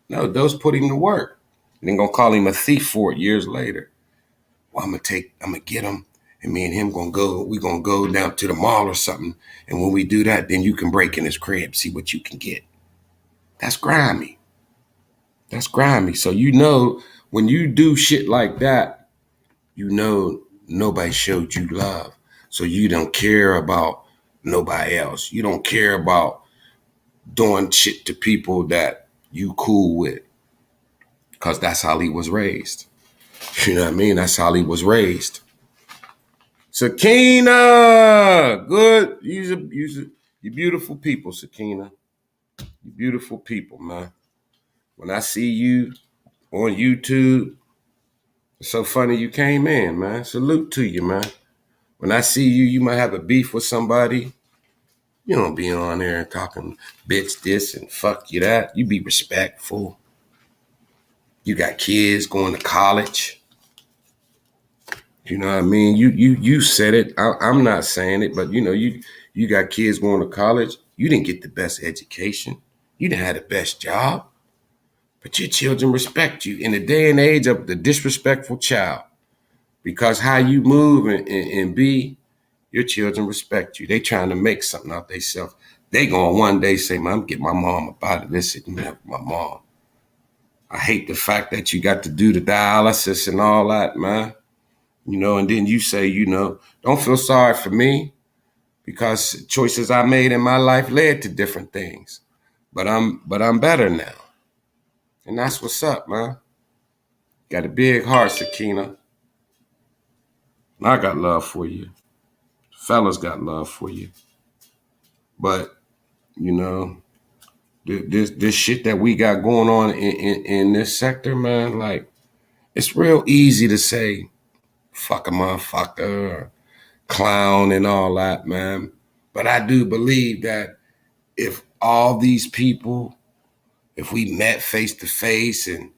No, Dose put him to work. And then going to call him a thief for it years later. Well, I'm going to get him, and me and him we're going to go down to the mall or something. And when we do that, then you can break in his crib, see what you can get. That's grimy. That's grimy. So when you do shit like that, nobody showed you love. So you don't care about nobody else. You don't care about doing shit to people that you cool with. Because that's how he was raised. You know what I mean? That's how he was raised. Sakina! Good. You beautiful people, Sakina. You beautiful people, man. When I see you on YouTube, it's so funny you came in, man. Salute to you, man. When I see you, you might have a beef with somebody. You don't be on there talking bitch this and fuck you that. You be respectful. You got kids going to college. You know what I mean? You said it. I'm not saying it, but you got kids going to college. You didn't get the best education. You didn't have the best job. But your children respect you in the day and age of the disrespectful child. Because how you move and be, your children respect you. They trying to make something out themselves. They gonna one day say, man, I'm getting my mom up out of this and help my mom. I hate the fact that you got to do the dialysis and all that, man. And then you say, don't feel sorry for me because choices I made in my life led to different things. But I'm better now. And that's what's up, man. Got a big heart, Sakina. And I got love for you. Fellas got love for you. But, this shit that we got going on in this sector, man, like, it's real easy to say, fuck a motherfucker, or clown and all that, man. But I do believe that if all these people, if we met face to face and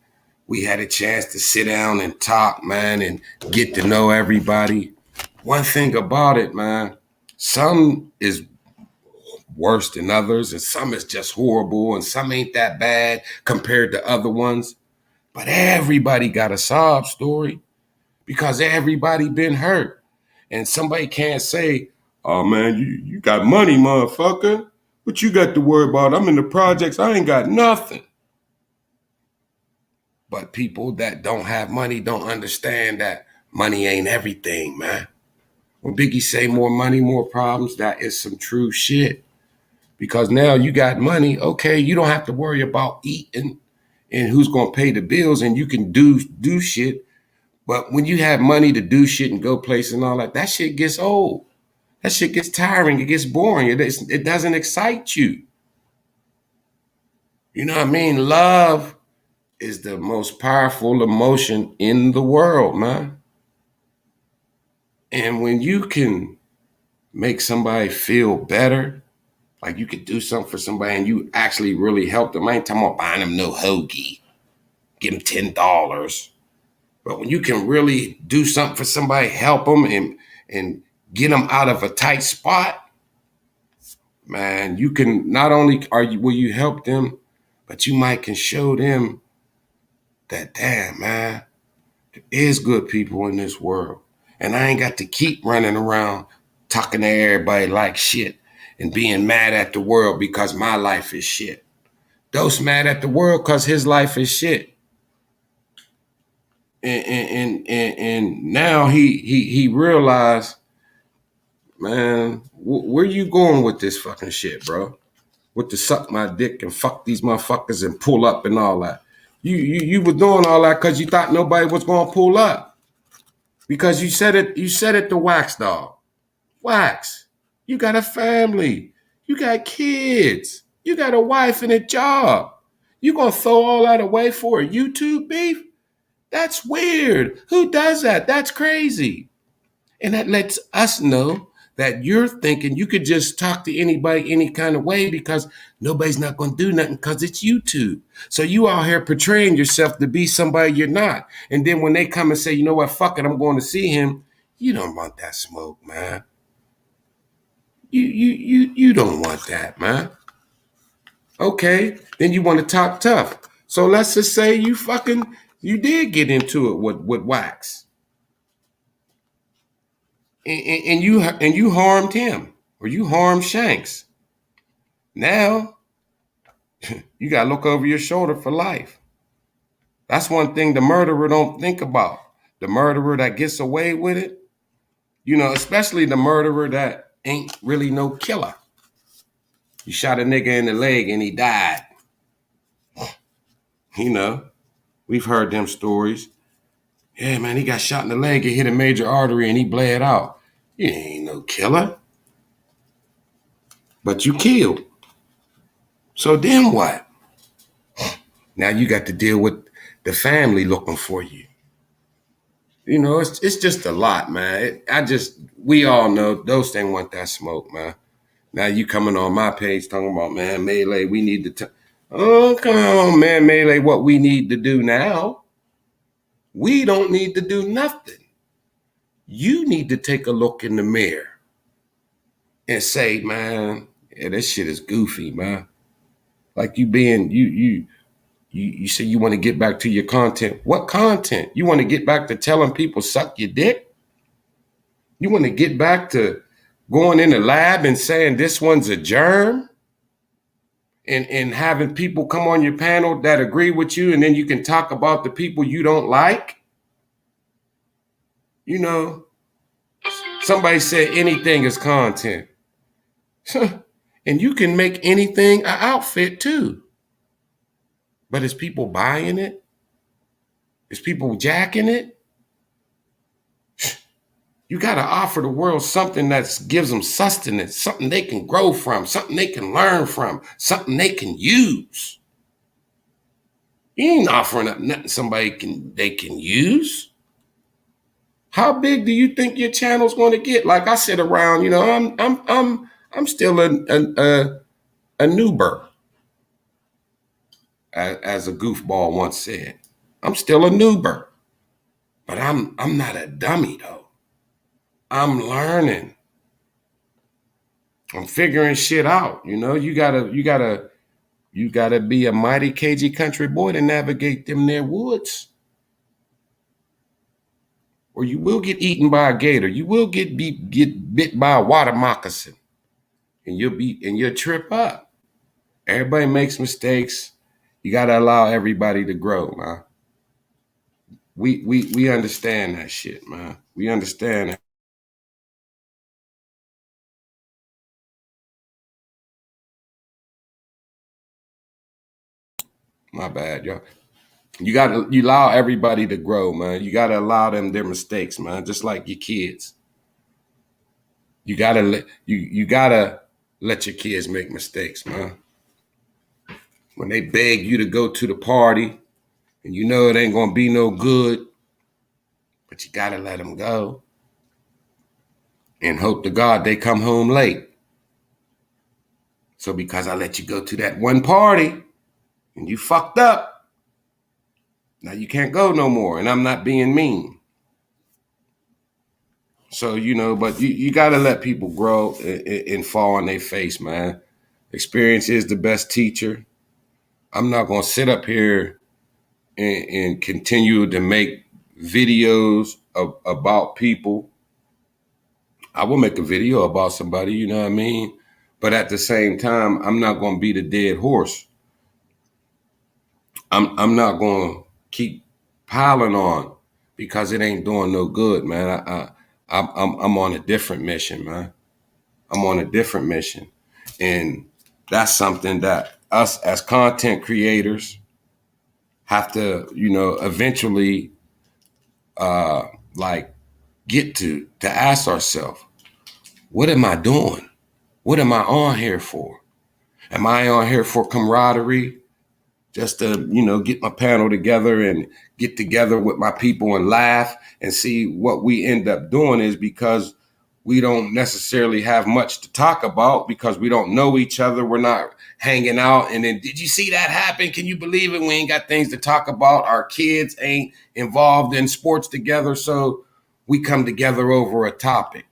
we had a chance to sit down and talk, man, and get to know everybody, one thing about it, man, some is worse than others, and some is just horrible, and some ain't that bad compared to other ones. But everybody got a sob story because everybody been hurt. And somebody can't say, oh man, you got money, motherfucker. What you got to worry about? I'm in the projects, I ain't got nothing. But people that don't have money don't understand that money ain't everything, man. When Biggie say more money, more problems, that is some true shit. Because now you got money, okay, you don't have to worry about eating and who's gonna pay the bills, and you can do shit. But when you have money to do shit and go places and all that, that shit gets old. That shit gets tiring. It gets boring. It doesn't excite you. You know what I mean? Love is the most powerful emotion in the world, man. And when you can make somebody feel better, like you could do something for somebody and you actually really help them. I ain't talking about buying them no hoagie, give them $10. But when you can really do something for somebody, help them and get them out of a tight spot, man, you can not only will you help them, but you might can show them that, damn, man, there is good people in this world. And I ain't got to keep running around talking to everybody like shit and being mad at the world because my life is shit. Dose mad at the world because his life is shit. And now he realized, man, where you going with this fucking shit, bro? With the suck my dick and fuck these motherfuckers and pull up and all that. You were doing all that because you thought nobody was gonna pull up. Because you said it to Wax Dog. Wax, you got a family. You got kids. You got a wife and a job. You gonna throw all that away for a YouTube beef? That's weird. Who does that? That's crazy. And that lets us know that you're thinking you could just talk to anybody any kind of way because nobody's not going to do nothing because it's YouTube. So you out here portraying yourself to be somebody you're not. And then when they come and say, you know what, fuck it, I'm going to see him, you don't want that smoke, man. You don't want that, man. Okay, then you want to talk tough. So let's just say you did get into it with Wax. And you harmed him or you harmed Shanks. Now you gotta look over your shoulder for life. That's one thing the murderer don't think about. The murderer that gets away with it, especially the murderer that ain't really no killer. You shot a nigga in the leg and he died. We've heard them stories. Yeah, man, he got shot in the leg, it hit a major artery and he bled out. You ain't no killer. But you killed. So then what? Now you got to deal with the family looking for you. It's just a lot, man. We all know those things want that smoke, man. Now you coming on my page talking about, man, Melee, we need to. Oh, come on, man, Melee, what we need to do now? We don't need to do nothing. You need to take a look in the mirror and say, man, yeah, this shit is goofy, man. Like you You say you want to get back to your content. What content? You want to get back to telling people suck your dick? You want to get back to going in the lab and saying this one's a germ? And having people come on your panel that agree with you, and then you can talk about the people you don't like? You know, somebody said anything is content. And you can make anything an outfit too. But is people buying it? Is people jacking it? You got to offer the world something that gives them sustenance, something they can grow from, something they can learn from, something they can use. You ain't offering up nothing they can use. How big do you think your channel's going to get? Like I sit around, you know, I'm still a noober, as a goofball once said. I'm still a noober, but I'm not a dummy though. I'm learning. I'm figuring shit out. You know, you gotta be a mighty cagey country boy to navigate them there woods. Or you will get eaten by a gator. You will get bit by a water moccasin. And you'll trip up. Everybody makes mistakes. You gotta allow everybody to grow, man. We understand that shit, man. We understand that. My bad, y'all. You allow everybody to grow, man. You gotta allow them their mistakes, man. Just like your kids. You gotta let your kids make mistakes, man. When they beg you to go to the party and you know it ain't gonna be no good, but you gotta let them go and hope to God they come home late. So because I let you go to that one party and you fucked up, now you can't go no more. And I'm not being mean. So, you know, but you got to let people grow and fall on their face, man. Experience is the best teacher. I'm not going to sit up here and continue to make videos about people. I will make a video about somebody, you know what I mean? But at the same time, I'm not going to be the dead horse. I'm not going to keep piling on because it ain't doing no good, man. I'm on a different mission, man. I'm on a different mission. And that's something that us as content creators have to, you know, eventually like get to ask ourselves, what am I doing? What am I on here for? Am I on here for camaraderie? Just to, you know, get my panel together and get together with my people and laugh and see what we end up doing is because we don't necessarily have much to talk about because we don't know each other. We're not hanging out. And then, did you see that happen? Can you believe it? We ain't got things to talk about. Our kids ain't involved in sports together. So we come together over a topic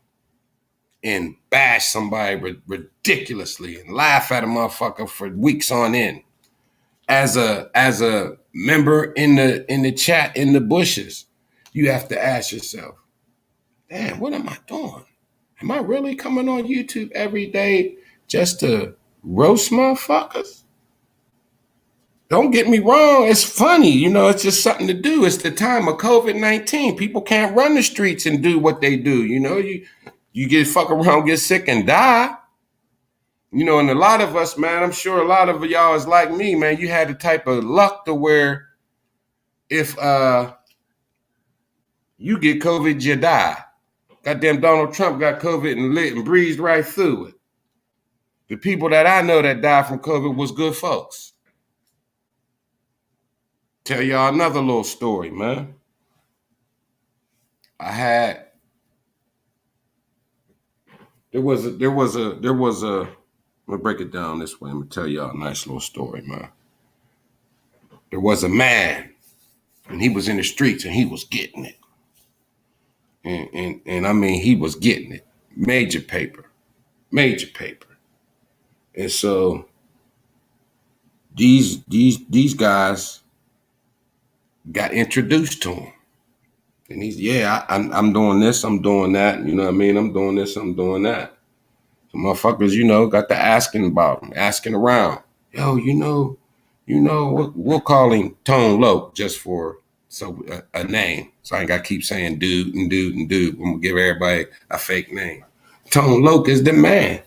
and bash somebody ridiculously and laugh at a motherfucker for weeks on end. As a member in the chat in the bushes, you have to ask yourself, damn, what am I doing? Am I really coming on YouTube every day just to roast motherfuckers? Don't get me wrong, it's funny, you know, it's just something to do. It's the time of COVID-19. People can't run the streets and do what they do. You know, you get fuck around, get sick and die. You know, and a lot of us, man, I'm sure a lot of y'all is like me, man. You had the type of luck to where if you get COVID, you die. Goddamn Donald Trump got COVID and lit and breezed right through it. The people that I know that died from COVID was good folks. Tell y'all another little story, man. I had there was a I'm gonna break it down this way. I'm gonna tell y'all a nice little story, man. There was a man and he was in the streets and he was getting it. And I mean he was getting it. Major paper. And so these guys got introduced to him. And he's, yeah, I'm doing this, I'm doing that. You know what I mean? I'm doing this, I'm doing that. So motherfuckers, got to asking about him, asking around. Yo, we'll call him Tone Loc just for a name. So I ain't got to keep saying dude and dude and dude. I'm going to give everybody a fake name. Tone Loc is the man.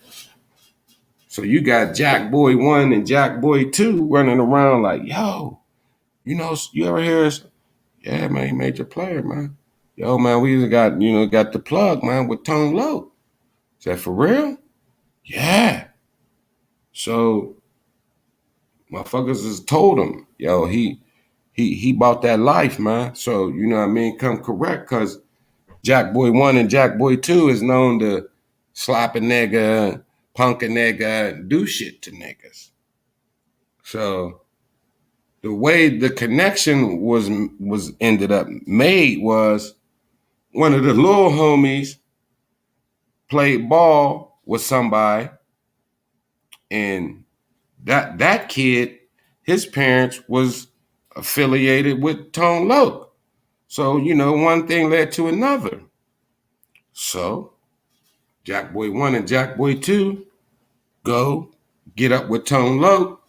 So you got Jack Boy 1 and Jack Boy 2 running around like, yo, you ever hear us? Yeah, man, he major player, man. Yo, man, we got the plug, man, with Tone Loc. Is that for real? Yeah. So motherfuckers has told him, yo, he bought that life, man. So, you know what I mean? Come correct, because Jack Boy 1 and Jack Boy 2 is known to slap a nigga, punk a nigga, and do shit to niggas. So the way the connection was ended up made was one of the little homies played ball with somebody, and that kid, his parents was affiliated with Tone Loc. So, one thing led to another. So Jack Boy 1 and Jack Boy 2 go get up with Tone Loc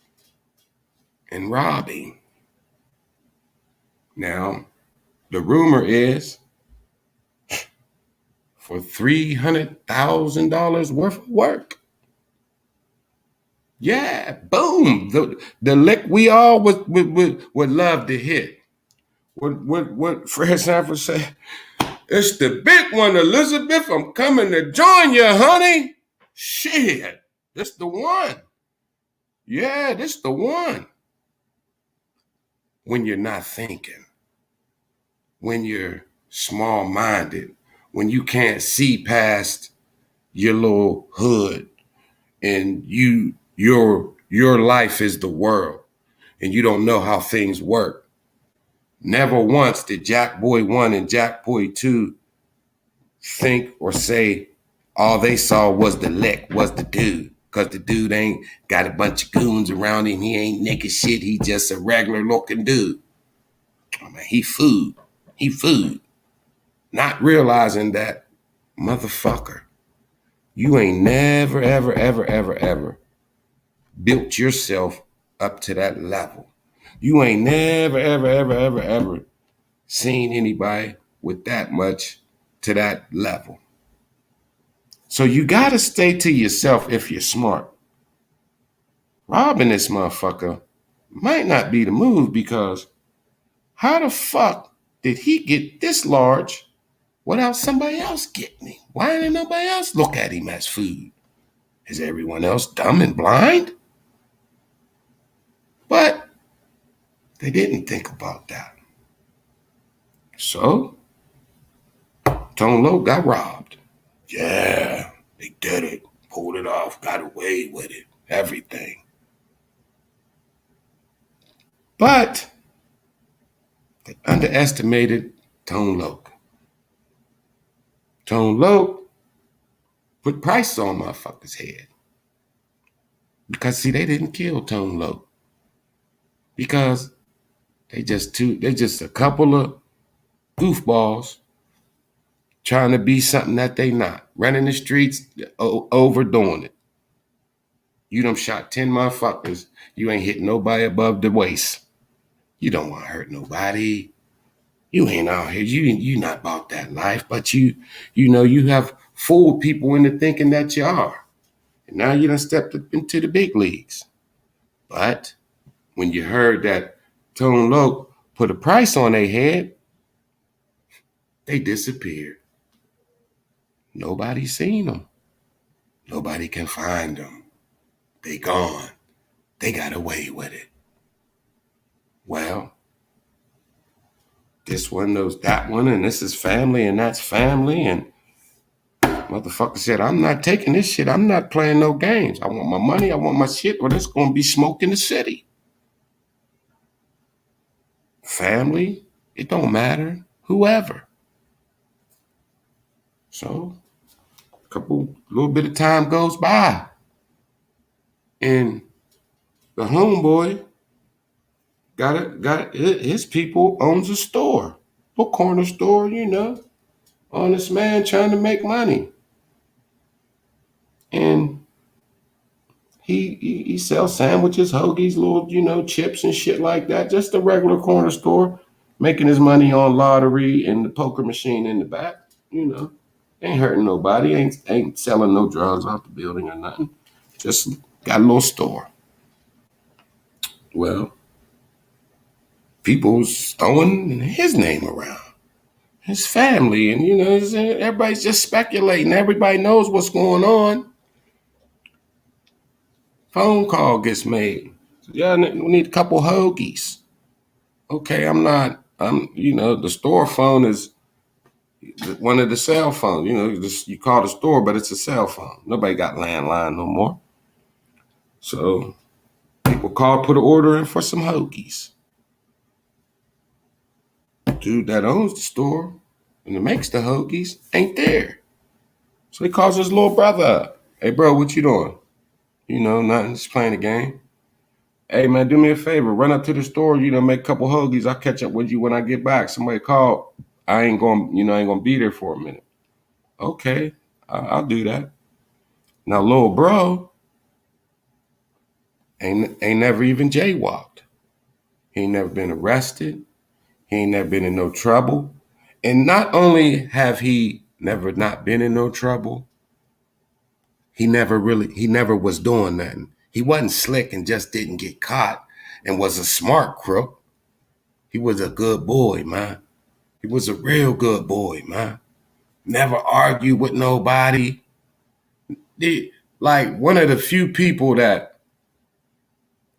and rob him. Now, the rumor is for $300,000 worth of work. Yeah, boom. The lick we all would love to hit. What Fred Sanford said? It's the big one, Elizabeth. I'm coming to join you, honey. Shit, this the one. Yeah, this the one. When you're not thinking, when you're small-minded, when you can't see past your little hood, and your life is the world, and you don't know how things work. Never once did Jack Boy 1 and Jack Boy 2 think or say all they saw was the lick, was the dude. Because the dude ain't got a bunch of goons around him. He ain't naked shit. He just a regular looking dude. I mean, he food. He food. Not realizing that, motherfucker, you ain't never, ever, ever, ever, ever built yourself up to that level. You ain't never, ever, ever, ever, ever seen anybody with that much to that level. So you got to stay to yourself if you're smart. Robbing this motherfucker might not be the move, because how the fuck did he get this large without somebody else getting him? Why didn't nobody else look at him as food? Is everyone else dumb and blind? But they didn't think about that. So Tone Loc got robbed. Yeah, they did it. Pulled it off. Got away with it. Everything. But they underestimated Tone Loc. Tone Loc put price on motherfuckers' head. Because see, they didn't kill Tone Loc. Because they just a couple of goofballs trying to be something that they not. Running the streets, overdoing it. You done shot 10 motherfuckers. You ain't hit nobody above the waist. You don't want to hurt nobody. You ain't out here. You not about that life. But you have fooled people into thinking that you are. And now you done stepped into the big leagues. But when you heard that Tone Loc put a price on their head, they disappeared. Nobody seen them. Nobody can find them. They gone. They got away with it. Well, this one knows that one, and this is family, and that's family, and motherfucker said, I'm not taking this shit. I'm not playing no games. I want my money. I want my shit, or there's going to be smoke in the city. Family, it don't matter. Whoever. So, little bit of time goes by, and the homeboy his people owns a store, a corner store, honest man trying to make money. And he sells sandwiches, hoagies, little, chips and shit like that. Just a regular corner store, making his money on lottery and the poker machine in the back, you know. Ain't hurting nobody, ain't selling no drugs off the building or nothing. Just got a little store. Well, people's throwing his name around, his family, and everybody's just speculating. Everybody knows what's going on. Phone call gets made. Yeah, we need a couple hoagies. Okay, the store phone is one of the cell phones. You call the store, but it's a cell phone. Nobody got landline no more. So people call, put an order in for some hoagies. Dude that owns the store and that makes the hoagies ain't there. So he calls his little brother up. Hey, bro, what you doing? Nothing, just playing a game. Hey, man, do me a favor. Run up to the store, make a couple hoagies. I'll catch up with you when I get back. Somebody called. I ain't gonna be there for a minute. Okay, I'll do that. Now, little bro ain't never even jaywalked. He ain't never been arrested. He ain't never been in no trouble. And not only have he never not been in no trouble, he never was doing nothing. He wasn't slick and just didn't get caught and was a smart crook. He was a good boy, man. He was a real good boy, man. Never argued with nobody. Like one of the few people that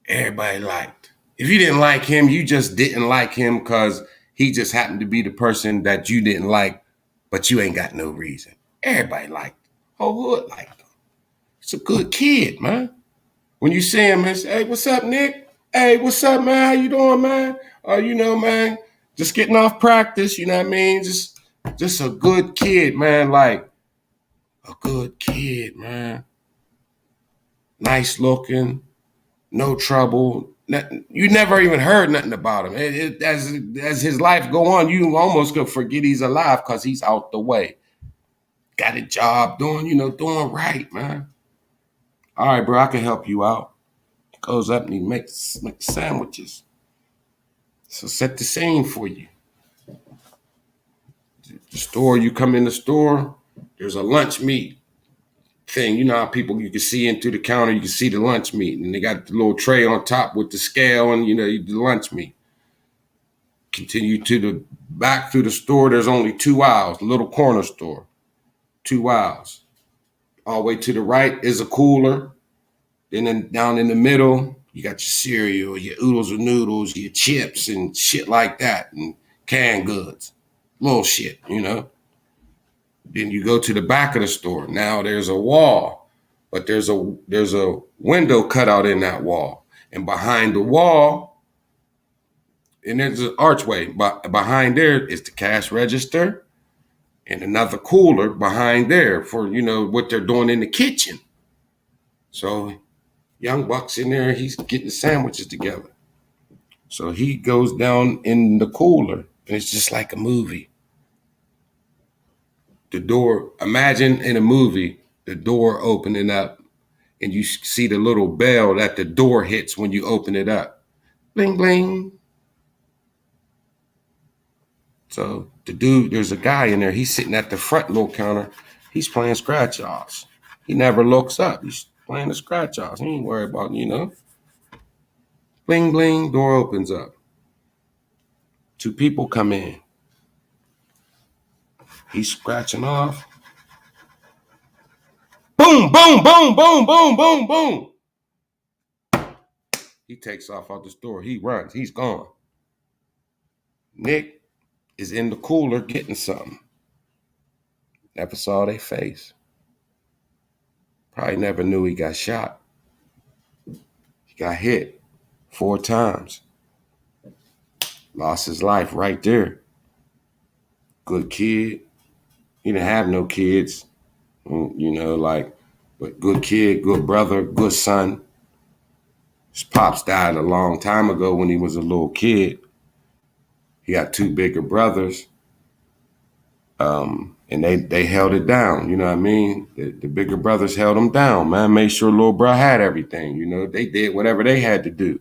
everybody liked. If you didn't like him, you just didn't like him because he just happened to be the person that you didn't like, but you ain't got no reason. Everybody liked him. Whole hood liked him. He's a good kid, man. When you see him and say, hey, what's up, Nick? Hey, what's up, man? How you doing, man? Man, just getting off practice, you know what I mean? Just a good kid, man. Like a good kid, man. Nice looking, no trouble. You never even heard nothing about him. As his life go on, you almost could forget he's alive because he's out the way. Got a job doing right, man. All right, bro, I can help you out. He goes up and he makes sandwiches. So set the scene for you. The store, you come in the store, there's a lunch meat thing. You know how people, you can see into the counter, you can see the lunch meat, and they got the little tray on top with the scale and the lunch meat. Continue to the back through the store, there's only 2 aisles, little corner store, 2 aisles. All the way to the right is a cooler. Then down in the middle, you got your cereal, your oodles and noodles, your chips and shit like that, and canned goods. Little shit, Then you go to the back of the store. Now there's a wall, but there's a window cut out in that wall. And behind the wall, and there's an archway, but behind there is the cash register and another cooler behind there for, what they're doing in the kitchen. So Young Buck's in there, he's getting the sandwiches together. So he goes down in the cooler, and it's just like a movie. The door, imagine in a movie, the door opening up, and you see the little bell that the door hits when you open it up. Bling, bling. So the dude, there's a guy in there, he's sitting at the front little counter, he's playing scratch-offs. He never looks up, he's playing the scratch-offs. He ain't worried about, Bling, bling, door opens up. 2 people come in. He's scratching off. Boom, boom, boom, boom, boom, boom, boom. He takes off out the store. He runs. He's gone. Nick is in the cooler getting something. Never saw their face. Probably never knew he got shot. He got hit 4 times. Lost his life right there. Good kid. He didn't have no kids. But good kid, good brother, good son. His pops died a long time ago when he was a little kid. He got two bigger brothers, and they held it down. You know what I mean? The bigger brothers held him down, man. Made sure little bro had everything. You know, they did whatever they had to do.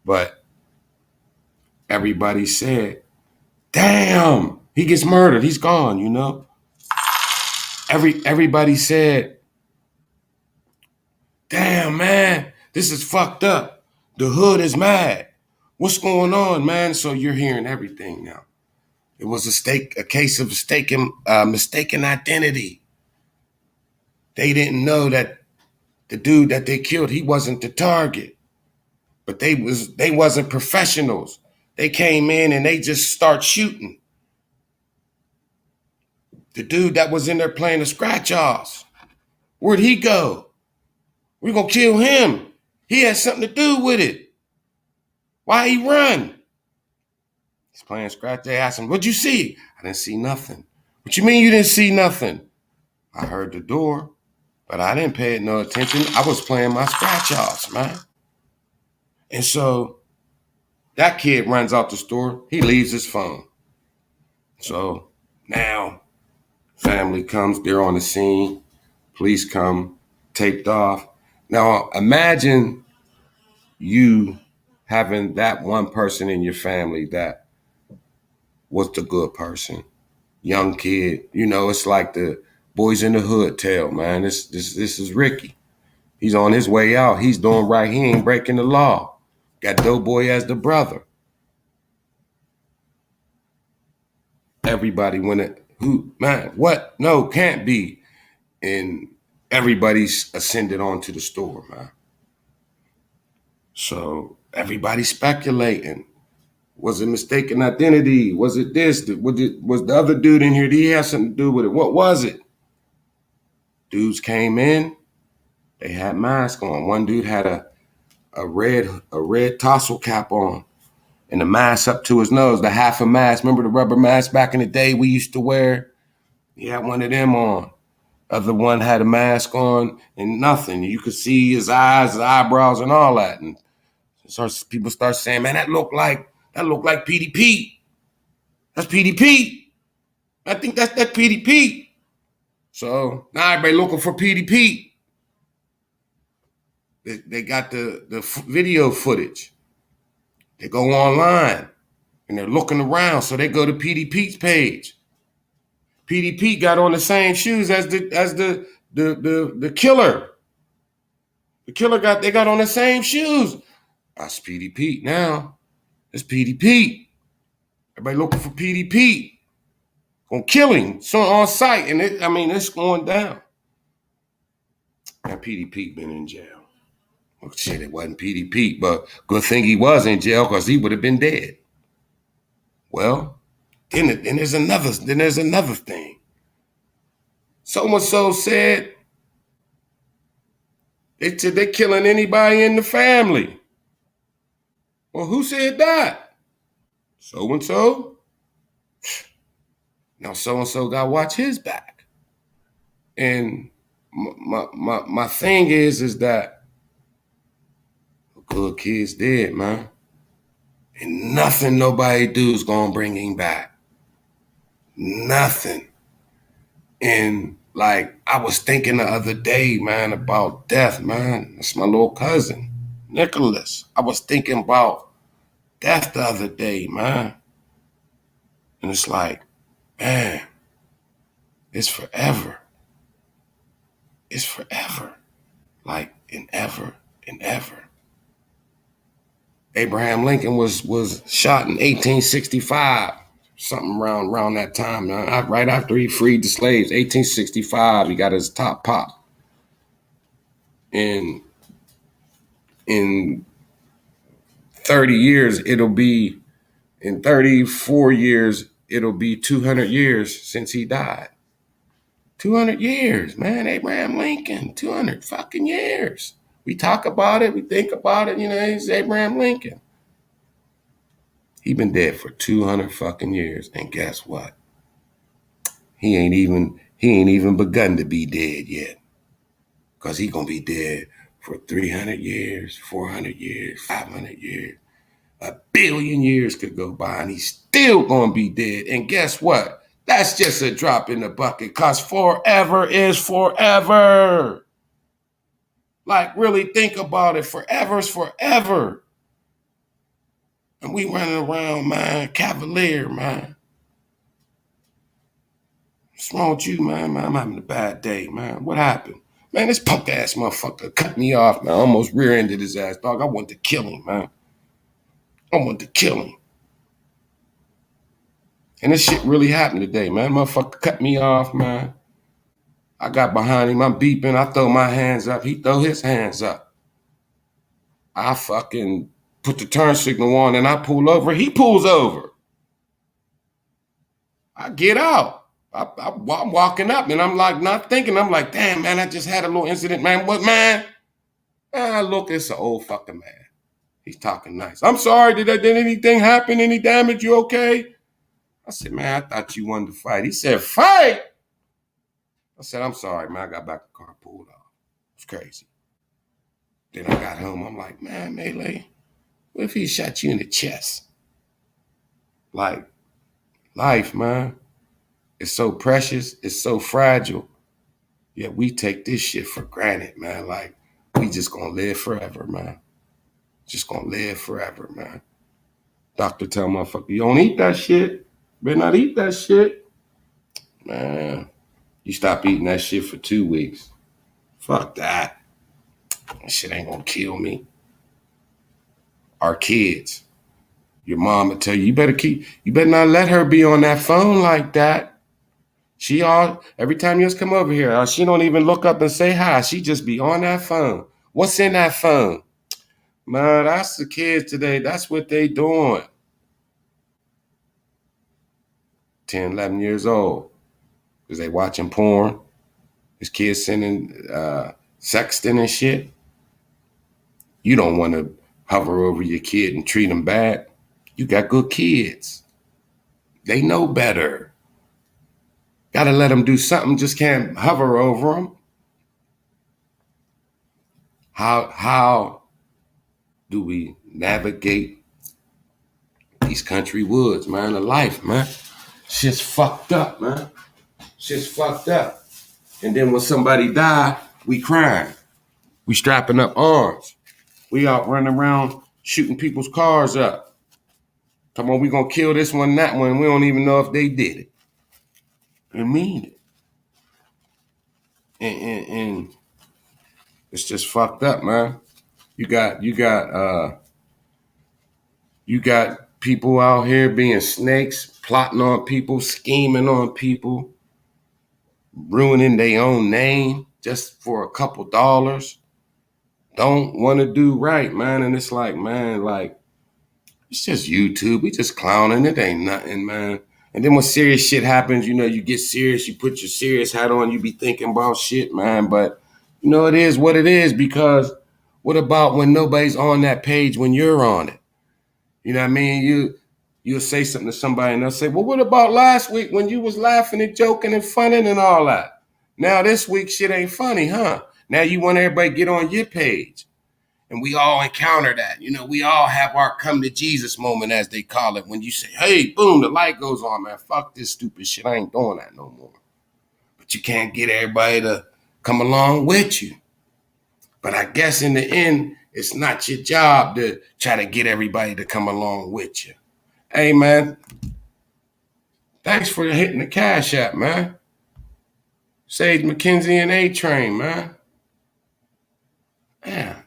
But everybody said, "Damn, he gets murdered. He's gone." You know, everybody said, "Damn, man, this is fucked up. The hood is mad. What's going on, man?" So you're hearing everything now. It was a case of mistaken identity. They didn't know that the dude that they killed, he wasn't the target. But they wasn't professionals. They came in and they just start shooting. The dude that was in there playing the scratch-offs, where'd he go? We're gonna kill him. He had something to do with it. Why he run? He's playing scratch. They asked him, "What'd you see?" "I didn't see nothing." "What you mean you didn't see nothing?" "I heard the door, but I didn't pay it no attention. I was playing my scratch-offs, man." And so that kid runs out the store. He leaves his phone. So now family comes. They're on the scene. Police come, taped off. Now imagine you having that one person in your family that was the good person, young kid. You know, it's like the boys in the hood tale, man. This is Ricky. He's on his way out. He's doing right. He ain't breaking the law. Got Doughboy as the brother. Everybody went, who, man, what? No, can't be. And everybody's ascended onto the store, man. So everybody's speculating. Was it mistaken identity? Was it this? Was the other dude in here? Did he have something to do with it? What was it? Dudes came in. They had masks on. One dude had a red tassel cap on and the mask up to his nose, the half a mask. Remember the rubber mask back in the day we used to wear? He had one of them on. Other one had a mask on and nothing. You could see his eyes, his eyebrows, and all that. And so people start saying, "Man, that looked like PDP. That's PDP. I think that's that PDP." So now everybody looking for PDP. They got the video footage. They go online and they're looking around. So they go to PDP's page. PDP got on the same shoes as the killer. The killer got on the same shoes. That's PDP now. It's PDP. Everybody looking for PDP. On killing, so on site, and it's going down. Now PDP been in jail. Well, shit, it wasn't PDP, but good thing he was in jail because he would have been dead. Well, then there's another thing. So said they're killing anybody in the family. Well, who said that? So and so. Now so and so got to watch his back. And my thing is that good kid's dead, man. And nothing nobody do is gonna bring him back. Nothing. And like I was thinking the other day, man, about death, man. That's my little cousin, Nicholas. I was thinking about death the other day, man. And it's like, man, it's forever. It's forever. Like and ever and ever. Abraham Lincoln was shot in 1865, something around that time. Right after he freed the slaves, 1865, he got his top pop. And in 30 years, in 34 years, it'll be 200 years since he died. 200 years, man, Abraham Lincoln, 200 fucking years. We talk about it, we think about it, he's Abraham Lincoln. He been dead for 200 fucking years, and guess what? He ain't even begun to be dead yet, cause he gonna be dead for 300 years, 400 years, 500 years. 1,000,000,000 years could go by and he's still gonna be dead. And guess what? That's just a drop in the bucket because forever is forever. Like, really think about it. Forever is forever. And we running around, man, cavalier, man. What's wrong with you, man? I'm having a bad day, man. What happened? Man, this punk ass motherfucker cut me off, man. I almost rear-ended his ass, dog. I wanted to kill him, man. I wanted to kill him. And this shit really happened today, man. Motherfucker cut me off, man. I got behind him. I'm beeping. I throw my hands up. He throw his hands up. I fucking put the turn signal on and I pull over. He pulls over. I get out. I'm walking up and I'm like not thinking. I'm like, damn, man, I just had a little incident, man. What, man? Look, it's an old fucking man. He's talking nice. I'm sorry. Did anything happen? Any damage? You okay? I said, man, I thought you wanted to fight. He said, fight? I said, I'm sorry, man. I got back in the car, pulled off. It's crazy. Then I got home. I'm like, man, Melee, what if he shot you in the chest? Like, life, man. It's so precious. It's so fragile. Yet we take this shit for granted, man. Like, we just gonna live forever, man. Just gonna live forever, man. Doctor tell motherfucker, you don't eat that shit. Better not eat that shit. Man, you stop eating that shit for 2 weeks. Fuck that. That shit ain't gonna kill me. Our kids. Your mom will tell you, you better not let her be on that phone like that. Every time you just come over here, she don't even look up and say hi. She just be on that phone. What's in that phone? Man, that's the kids today. That's what they doing. 10, 11 years old. Because they watching porn. This kids sending sexting and shit. You don't want to hover over your kid and treat them bad. You got good kids. They know better. Got to let them do something. Just can't hover over them. How do we navigate these country woods, man, of life, man? Shit's fucked up, man. Shit's fucked up. And then when somebody die, we crying. We strapping up arms. We out running around shooting people's cars up. Come on, we gonna kill this one, that one. We don't even know if they did it. They mean it. And it's just fucked up, man. You got people out here being snakes, plotting on people, scheming on people, ruining their own name just for a couple dollars. Don't want to do right, man. And it's like, man, like, it's just YouTube. We just clowning. It ain't nothing, man. And then when serious shit happens, you get serious. You put your serious hat on. You be thinking about shit, man. But, it is what it is, because what about when nobody's on that page when you're on it? You know what I mean? You'll say something to somebody and they'll say, well, what about last week when you was laughing and joking and funning and all that? Now this week shit ain't funny, huh? Now you want everybody to get on your page. And we all encounter that. We all have our come to Jesus moment, as they call it, when you say, hey, boom, the light goes on, man. Fuck this stupid shit. I ain't doing that no more. But you can't get everybody to come along with you. But I guess in the end, it's not your job to try to get everybody to come along with you. Hey, man, thanks for hitting the Cash App, man. Sage McKenzie and A-Train, man. Man,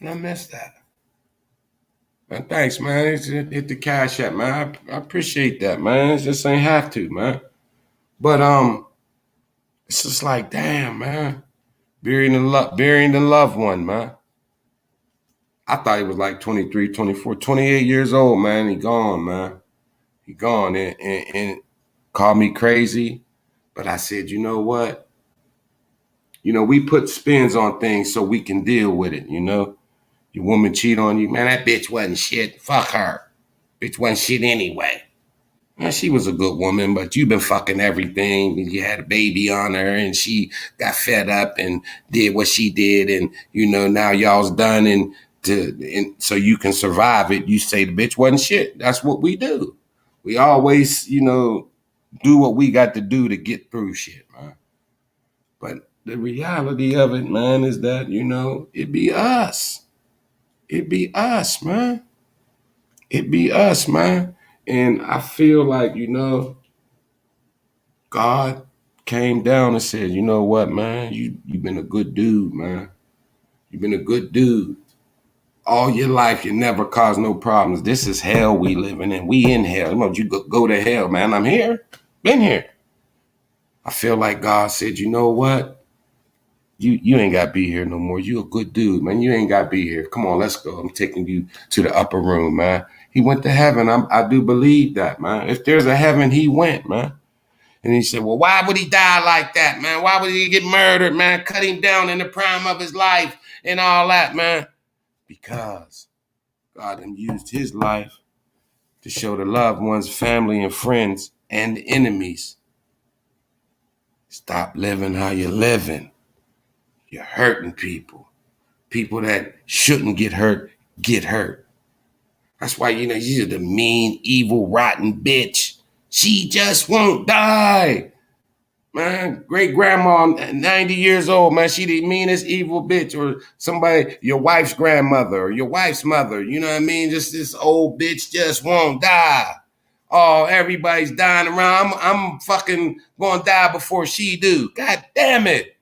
I missed that. Man, thanks, man. Hit the Cash App, man. I appreciate that, man. It just ain't have to, man. But it's just like, damn, man. Burying the loved one, man. I thought he was like 23, 24, 28 years old, man. He gone, man. He gone. And called me crazy. But I said, you know what? We put spins on things so we can deal with it, Your woman cheat on you. Man, that bitch wasn't shit. Fuck her. Bitch wasn't shit anyway. Man, she was a good woman, but you've been fucking everything. You had a baby on her and she got fed up and did what she did. And, now y'all's done. And so you can survive it, you say the bitch wasn't shit. That's what we do. We always, do what we got to do to get through shit, man. But the reality of it, man, is that, it be us. It be us, man. It be us, man. And I feel like, God came down and said, you know what, man, you've been a good dude, man. You've been a good dude. All your life, you never caused no problems. This is hell we living in. We in hell. You go to hell, man. I'm here. Been here. I feel like God said, you know what? You ain't got to be here no more. You a good dude, man. You ain't got to be here. Come on, let's go. I'm taking you to the upper room, man. He went to heaven. I do believe that, man. If there's a heaven, he went, man. And he said, well, why would he die like that, man? Why would he get murdered, man? Cut him down in the prime of his life and all that, man. Because God used his life to show the loved ones, family, and friends, and the enemies. Stop living how you're living. You're hurting people. People that shouldn't get hurt, get hurt. That's why, you're the mean, evil, rotten bitch. She just won't die. Man, great grandma, 90 years old, man, she the meanest evil bitch. Or somebody, your wife's grandmother or your wife's mother, you know what I mean? Just this old bitch just won't die. Oh, everybody's dying around. I'm fucking gonna die before she do. God damn it.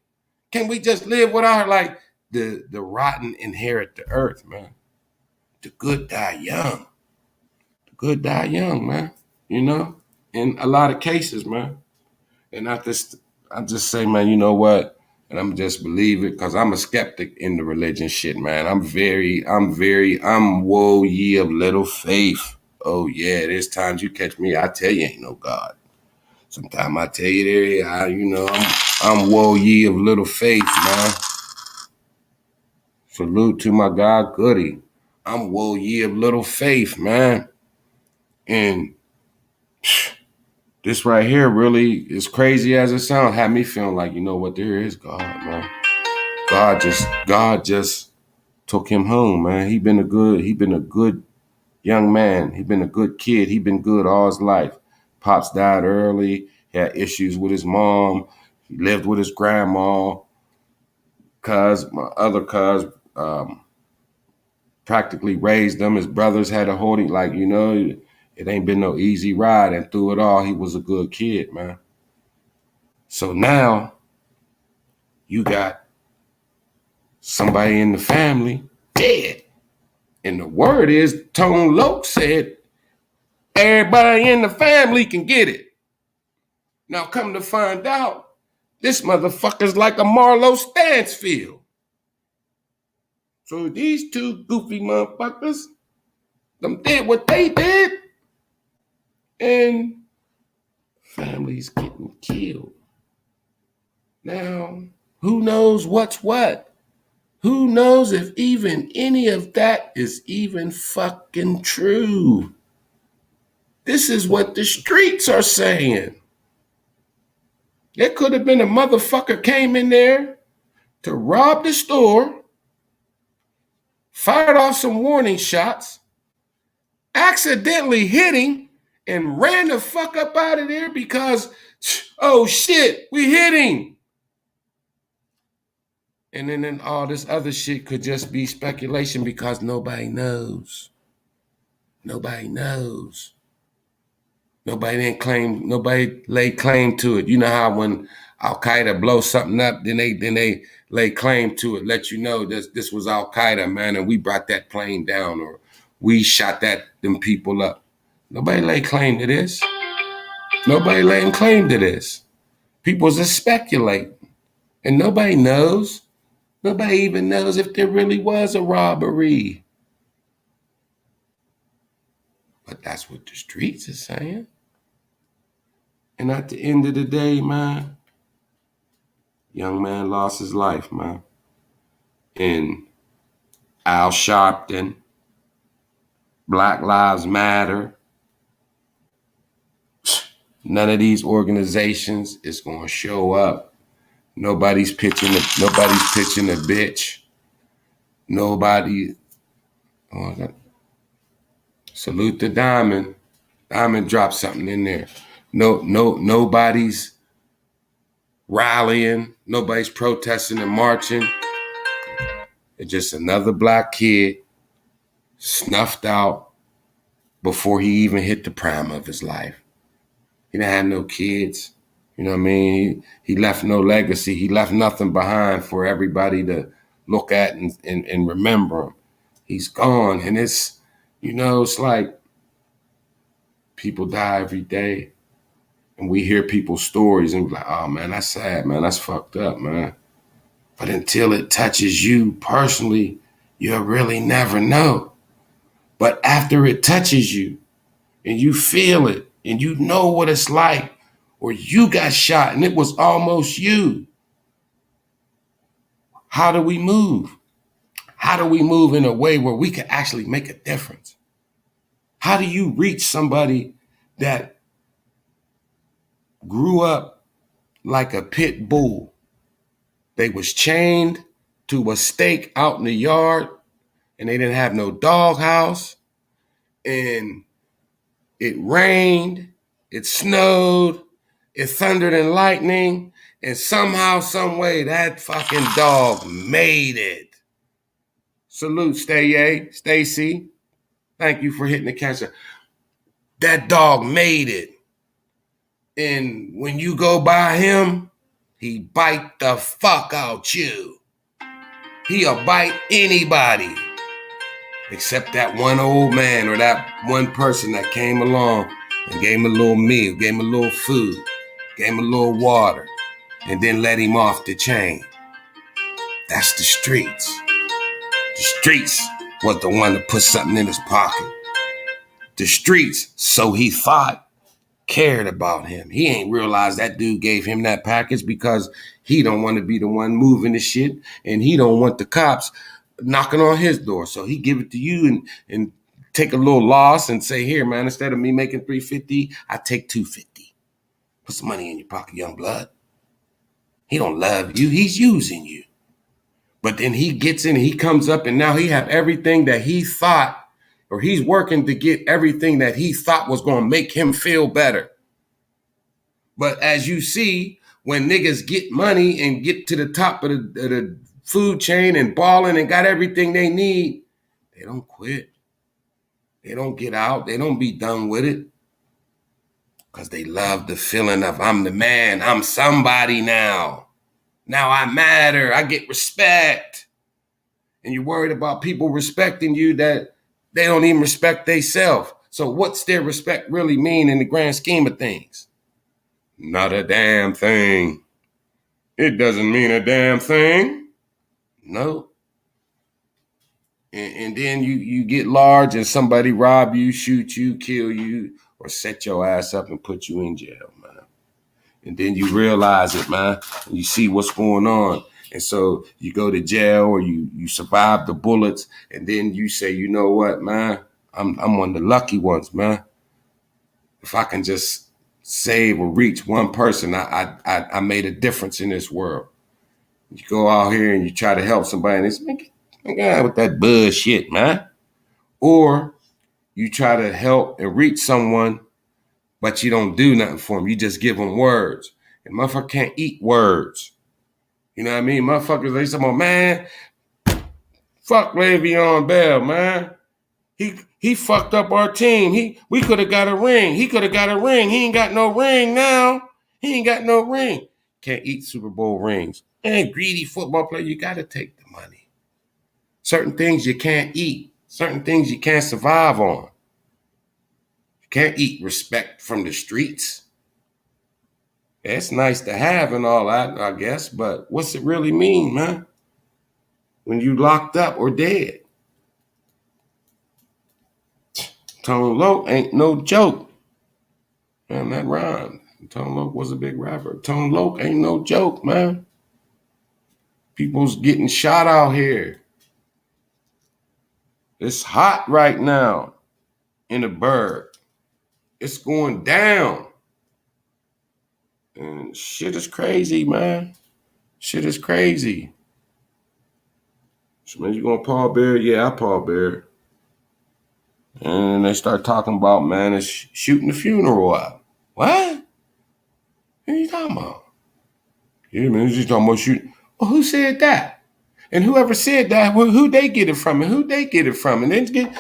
Can we just live without her? Like the rotten inherit the earth, man. The good die young. The good die young, man. In a lot of cases, man. And I just say, man, you know what? And I'm just believe it because I'm a skeptic in the religion shit, man. I'm woe ye of little faith. Oh yeah, there's times you catch me, I tell you ain't no God. Sometimes I tell you I'm woe ye of little faith, man. Salute to my God goody. I'm woe ye of little faith, man. And this right here really, as crazy as it sounds, had me feeling like, you know what, there is God, man. God just took him home, man. He been a good young man. He been a good kid. He been good all his life. Pops died early. He had issues with his mom. He lived with his grandma. My other cuz, practically raised them. His brothers had a hold him. Like, it ain't been no easy ride. And through it all, he was a good kid, man. So now you got somebody in the family dead. And the word is, Tone Loc said, everybody in the family can get it. Now come to find out, this motherfucker's like a Marlo Stansfield. So these two goofy motherfuckers, them did what they did, and families getting killed. Now, who knows what's what? Who knows if even any of that is even fucking true? This is what the streets are saying. There could have been a motherfucker came in there to rob the store, fired off some warning shots, accidentally hitting, and ran the fuck up out of there because, oh shit, we hit him. And then all this other shit could just be speculation because nobody knows. Nobody knows. Nobody laid claim to it. You know how when Al Qaeda blows something up, then they lay claim to it, let you know this was Al Qaeda, man, and we brought that plane down or we shot them people up. Nobody laid claim to this. Nobody laid claim to this. People just speculate, and nobody knows. Nobody even knows if there really was a robbery. But that's what the streets are saying. And at the end of the day, man, young man lost his life, man. And Al Sharpton, Black Lives Matter, None of these organizations is gonna show up. Nobody's pitching a bitch. Nobody. Oh, salute the Diamond. Diamond dropped something in there. Nobody's rallying. Nobody's protesting and marching. It's just another black kid snuffed out before he even hit the prime of his life. He didn't have no kids. You know what I mean? He left no legacy. He left nothing behind for everybody to look at and remember him. He's gone. And it's, it's like people die every day. And we hear people's stories and we're like, oh man, that's sad, man. That's fucked up, man. But until it touches you personally, you'll really never know. But after it touches you and you feel it and you know what it's like, or you got shot and it was almost you, how do we move? How do we move in a way where we can actually make a difference? How do you reach somebody that grew up like a pit bull? They was chained to a stake out in the yard and they didn't have no doghouse, and it rained, it snowed, it thundered and lightning, and somehow, some way, that fucking dog made it. Salute, Stacy. Thank you for hitting the catcher. That dog made it. And when you go by him, he bite the fuck out you. He'll bite anybody except that one old man or that one person that came along and gave him a little meal, gave him a little food, gave him a little water, and then let him off the chain. That's the streets. The streets was the one that put something in his pocket. The streets, so he thought, cared about him. He ain't realized that dude gave him that package because he don't want to be the one moving the shit, and he don't want the cops knocking on his door. So he give it to you and take a little loss and say, here, man, instead of me making $350, I take $250. Put some money in your pocket, young blood. He don't love you. He's using you. But then he gets in and he comes up and now he have everything that he thought, or he's working to get everything that he thought was going to make him feel better. But as you see, when niggas get money and get to the top of the food chain and balling and got everything they need, they don't quit. They don't get out. They don't be done with it. Because they love the feeling of I'm the man. I'm somebody now. Now I matter. I get respect. And you're worried about people respecting you that they don't even respect themselves. So what's their respect really mean in the grand scheme of things? Not a damn thing. It doesn't mean a damn thing. No. And then you get large and somebody rob you, shoot you, kill you, or set your ass up and put you in jail, man. And then you realize it, man. And you see what's going on. And so you go to jail or you survive the bullets. And then you say, you know what, man? I'm one of the lucky ones, man. If I can just save or reach one person, I made a difference in this world. You go out here and you try to help somebody and it's man, with that bullshit, man. Or you try to help and reach someone, but you don't do nothing for them. You just give them words. And motherfucker can't eat words. You know what I mean? Motherfuckers, they say, man, fuck Le'Veon Bell, man. He fucked up our team. We could have got a ring. He could have got a ring. He ain't got no ring now. He ain't got no ring. Can't eat Super Bowl rings. Man, greedy football player, you got to take the money. Certain things you can't eat. Certain things you can't survive on. You can't eat respect from the streets. It's nice to have and all that, I guess, but what's it really mean, man? When you locked up or dead? Tone Loc ain't no joke. Man, that rhymed. Tone Loc was a big rapper. Tone Loc ain't no joke, man. People's getting shot out here. It's hot right now in the Berg. It's going down. And shit is crazy, man. Shit is crazy. So, man, you gonna pallbearer? Yeah, I pallbearer. And they start talking about, man, it's shooting the funeral up. What? What are you talking about? Yeah, man, he's just talking about shooting. Well, who said that? And whoever said that, who they get it from, and who they get it from, and then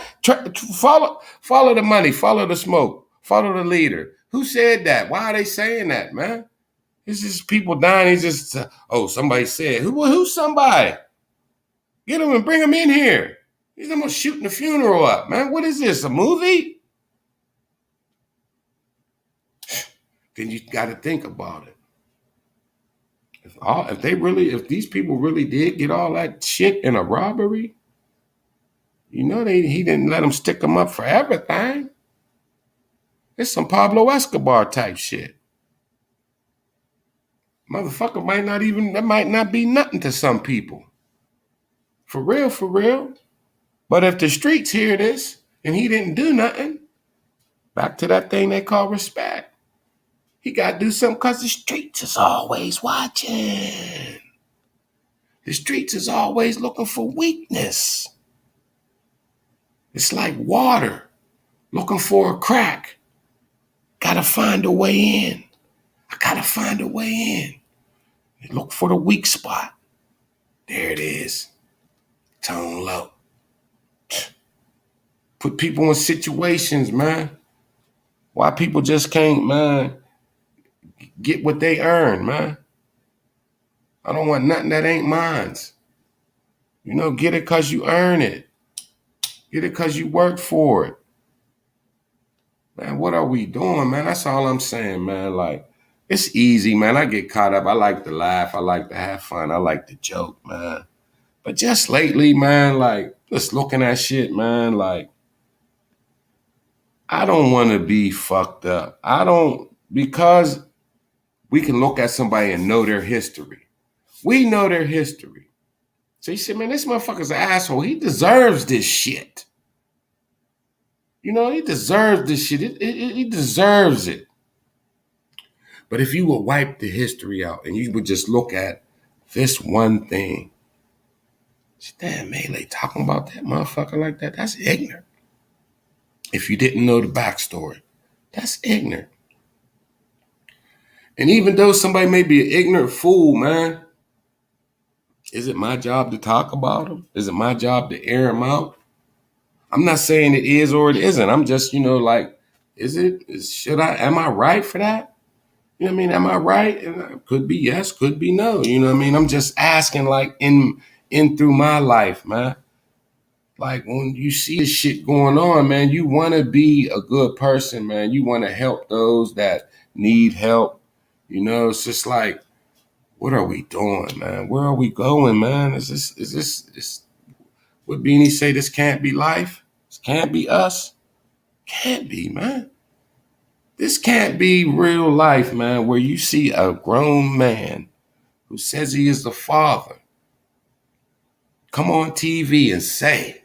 follow the money, follow the smoke, follow the leader. Who said that? Why are they saying that, man? It's just people dying. It's just somebody said who's somebody? Get them and bring them in here. He's almost shooting the funeral up, man. What is this? A movie? Then you got to think about it. If these people really did get all that shit in a robbery, he didn't let them stick them up for everything. It's some Pablo Escobar type shit. Motherfucker that might not be nothing to some people. For real, for real. But if the streets hear this and he didn't do nothing, back to that thing they call respect. He got to do something because the streets is always watching. The streets is always looking for weakness. It's like water looking for a crack. Gotta find a way in. I gotta find a way in. Look for the weak spot. There it is. Tone low. Put people in situations, man. Why people just can't, man, get what they earn, man. I don't want nothing that ain't mine. Get it because you earn it. Get it because you work for it. Man, what are we doing, man? That's all I'm saying, man. Like, it's easy, man. I get caught up. I like to laugh. I like to have fun. I like to joke, man. But just lately, man, like, just looking at shit, man, like, I don't want to be fucked up. Because we can look at somebody and know their history. We know their history. So you say, man, this motherfucker's an asshole. He deserves this shit. He deserves this shit. He deserves it. But if you would wipe the history out and you would just look at this one thing, damn, Melee talking about that motherfucker like that, that's ignorant. If you didn't know the backstory, that's ignorant. And even though somebody may be an ignorant fool, man, is it my job to talk about him? Is it my job to air him out? I'm not saying it is or it isn't. I'm just, like, am I right for that? You know what I mean? Am I right? And could be yes, could be no. You know what I mean? I'm just asking, like, in through my life, man. Like, when you see this shit going on, man, you want to be a good person, man. You want to help those that need help. It's just like, what are we doing, man? Where are we going, man? Is this what Beanie say? This can't be life. This can't be us. Can't be, man. This can't be real life, man, where you see a grown man who says he is the father come on TV and say,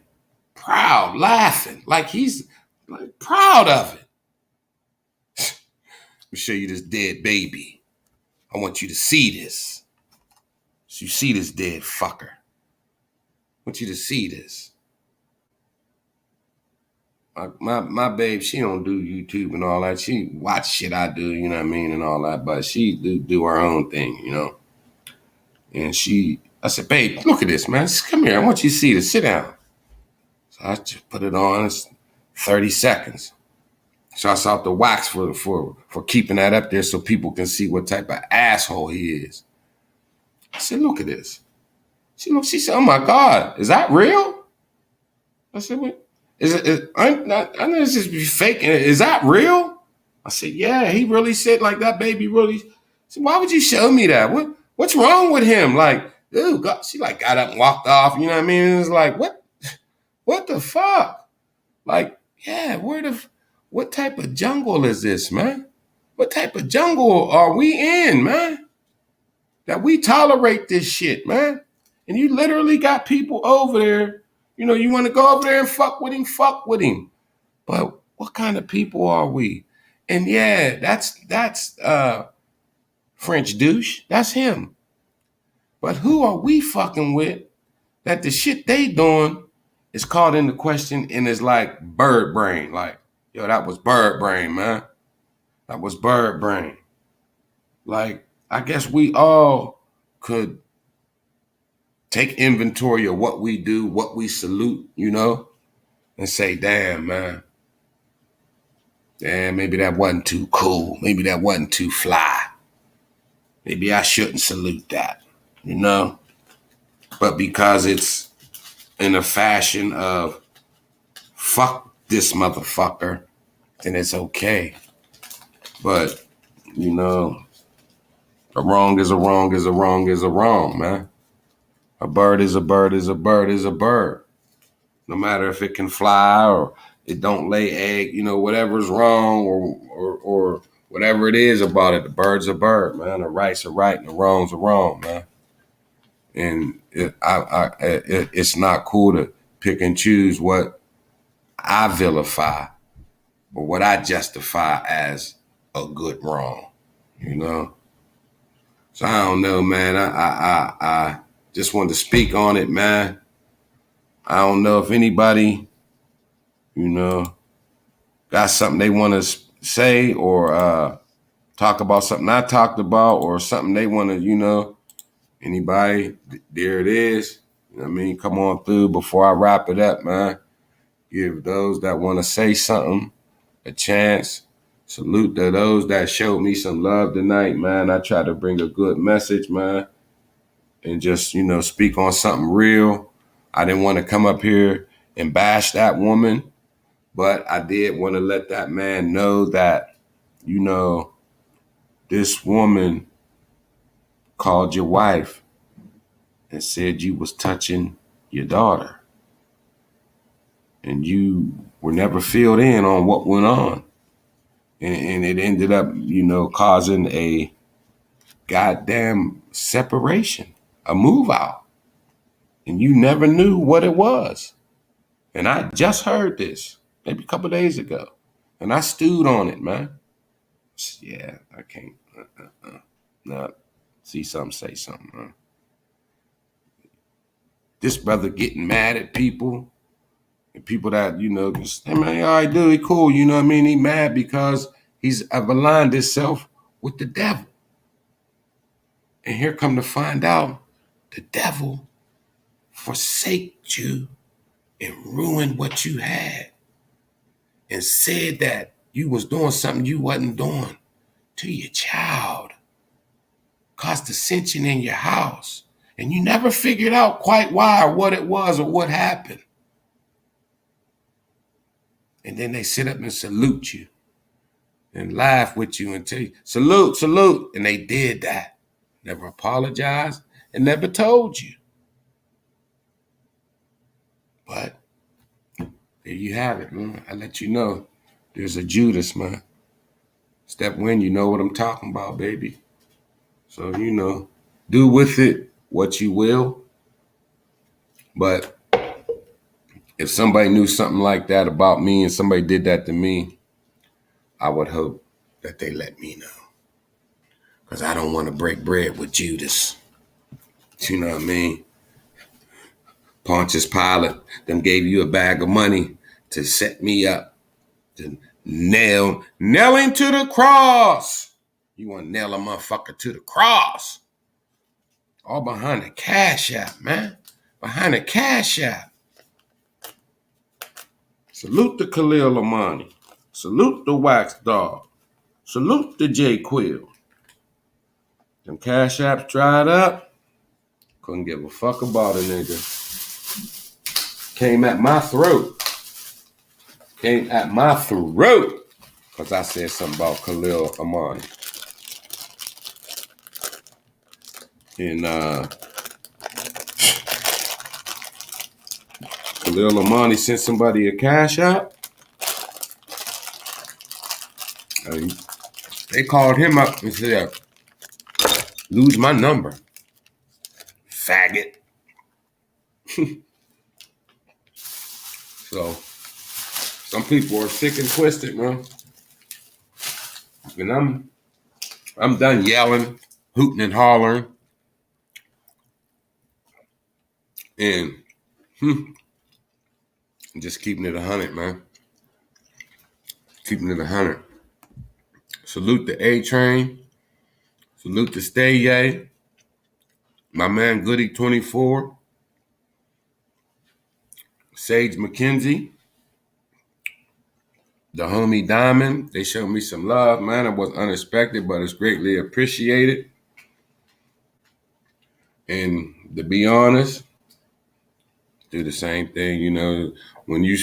proud, laughing, like he's like proud of it. Let me show you this dead baby. I want you to see this. So you see this dead fucker. I want you to see this. My babe, she don't do YouTube and all that. She watch shit I do, you know what I mean, and all that, but she do her own thing, And I said, babe, look at this, man. Just come here. I want you to see this. Sit down. So I just put it on. It's 30 seconds. Shouts out the Wax for keeping that up there so people can see what type of asshole he is. I said, look at this. She said, oh my God, is that real? I said, what? I know this just be faking. Is that real? I said, yeah, he really said like that baby really. I said, why would you show me that? What's wrong with him? Like, ooh, God, she like got up and walked off. You know what I mean? It was like, what the fuck? Like, yeah, what type of jungle is this, man? What type of jungle are we in, man? That we tolerate this shit, man. And you literally got people over there, you want to go over there and fuck with him. But what kind of people are we? And yeah, that's French douche. That's him. But who are we fucking with that the shit they doing is called into question and is like bird brain? Like, yo, that was bird brain, man. That was bird brain. Like, I guess we all could take inventory of what we do, what we salute, and say, damn, man. Damn, maybe that wasn't too cool. Maybe that wasn't too fly. Maybe I shouldn't salute that. But because it's in a fashion of fuck this motherfucker, then it's okay. But, a wrong is a wrong is a wrong is a wrong, man. A bird is a bird is a bird is a bird. No matter if it can fly or it don't lay egg, whatever's wrong or whatever it is about it, the bird's a bird, man. The right's a right and the wrong's a wrong, man. And it's not cool to pick and choose what I vilify or what I justify as a good wrong. So I don't know, man. I just wanted to speak on it, man. I don't know if anybody, got something they want to say or talk about something I talked about or something they want to, anybody, there it is. Come on through before I wrap it up, man. Give those that want to say something a chance. Salute to those that showed me some love tonight, man. I try to bring a good message, man, and just, speak on something real. I didn't want to come up here and bash that woman, but I did want to let that man know that, this woman called your wife and said you was touching your daughter. And you were never filled in on what went on. And it ended up, causing a goddamn separation, a move out. And you never knew what it was. And I just heard this maybe a couple of days ago. And I stewed on it, man. Yeah, I can't. No, see something, say something, man. This brother getting mad at people. And people that, just, hey, man, all right, dude, he cool. You know what I mean? He mad because he's aligned himself with the devil. And here come to find out the devil forsaked you and ruined what you had and said that you was doing something you wasn't doing to your child. Caused dissension in your house. And you never figured out quite why or what it was or what happened. And then they sit up and salute you and laugh with you and tell you, salute, salute. And they did that. Never apologized and never told you. But there you have it, man. I let you know there's a Judas, man. Stepwind, you know what I'm talking about, baby. So, do with it what you will. But if somebody knew something like that about me and somebody did that to me, I would hope that they let me know. Because I don't want to break bread with Judas. You know what I mean? Pontius Pilate them gave you a bag of money to set me up, to nail him to the cross. You want to nail a motherfucker to the cross. All behind the cash app, man. Behind the cash app. Salute the Khalil Amani. Salute the Wax Dog. Salute the J Quill. Them cash apps dried up. Couldn't give a fuck about a nigga. Came at my throat. Because I said something about Khalil Amani. And Khalil Amani sent somebody a cash app. They called him up and said, lose my number. Faggot. So, some people are sick and twisted, man. And I'm done yelling. hooting and hollering, and just keeping it 100, man. Keeping it 100. Salute the A Train. Salute the Stay Yay. My man Goody 24. Sage McKenzie. The homie Diamond. They showed me some love, man. It was unexpected, but it's greatly appreciated. And to be honest, do the same thing. You know, when you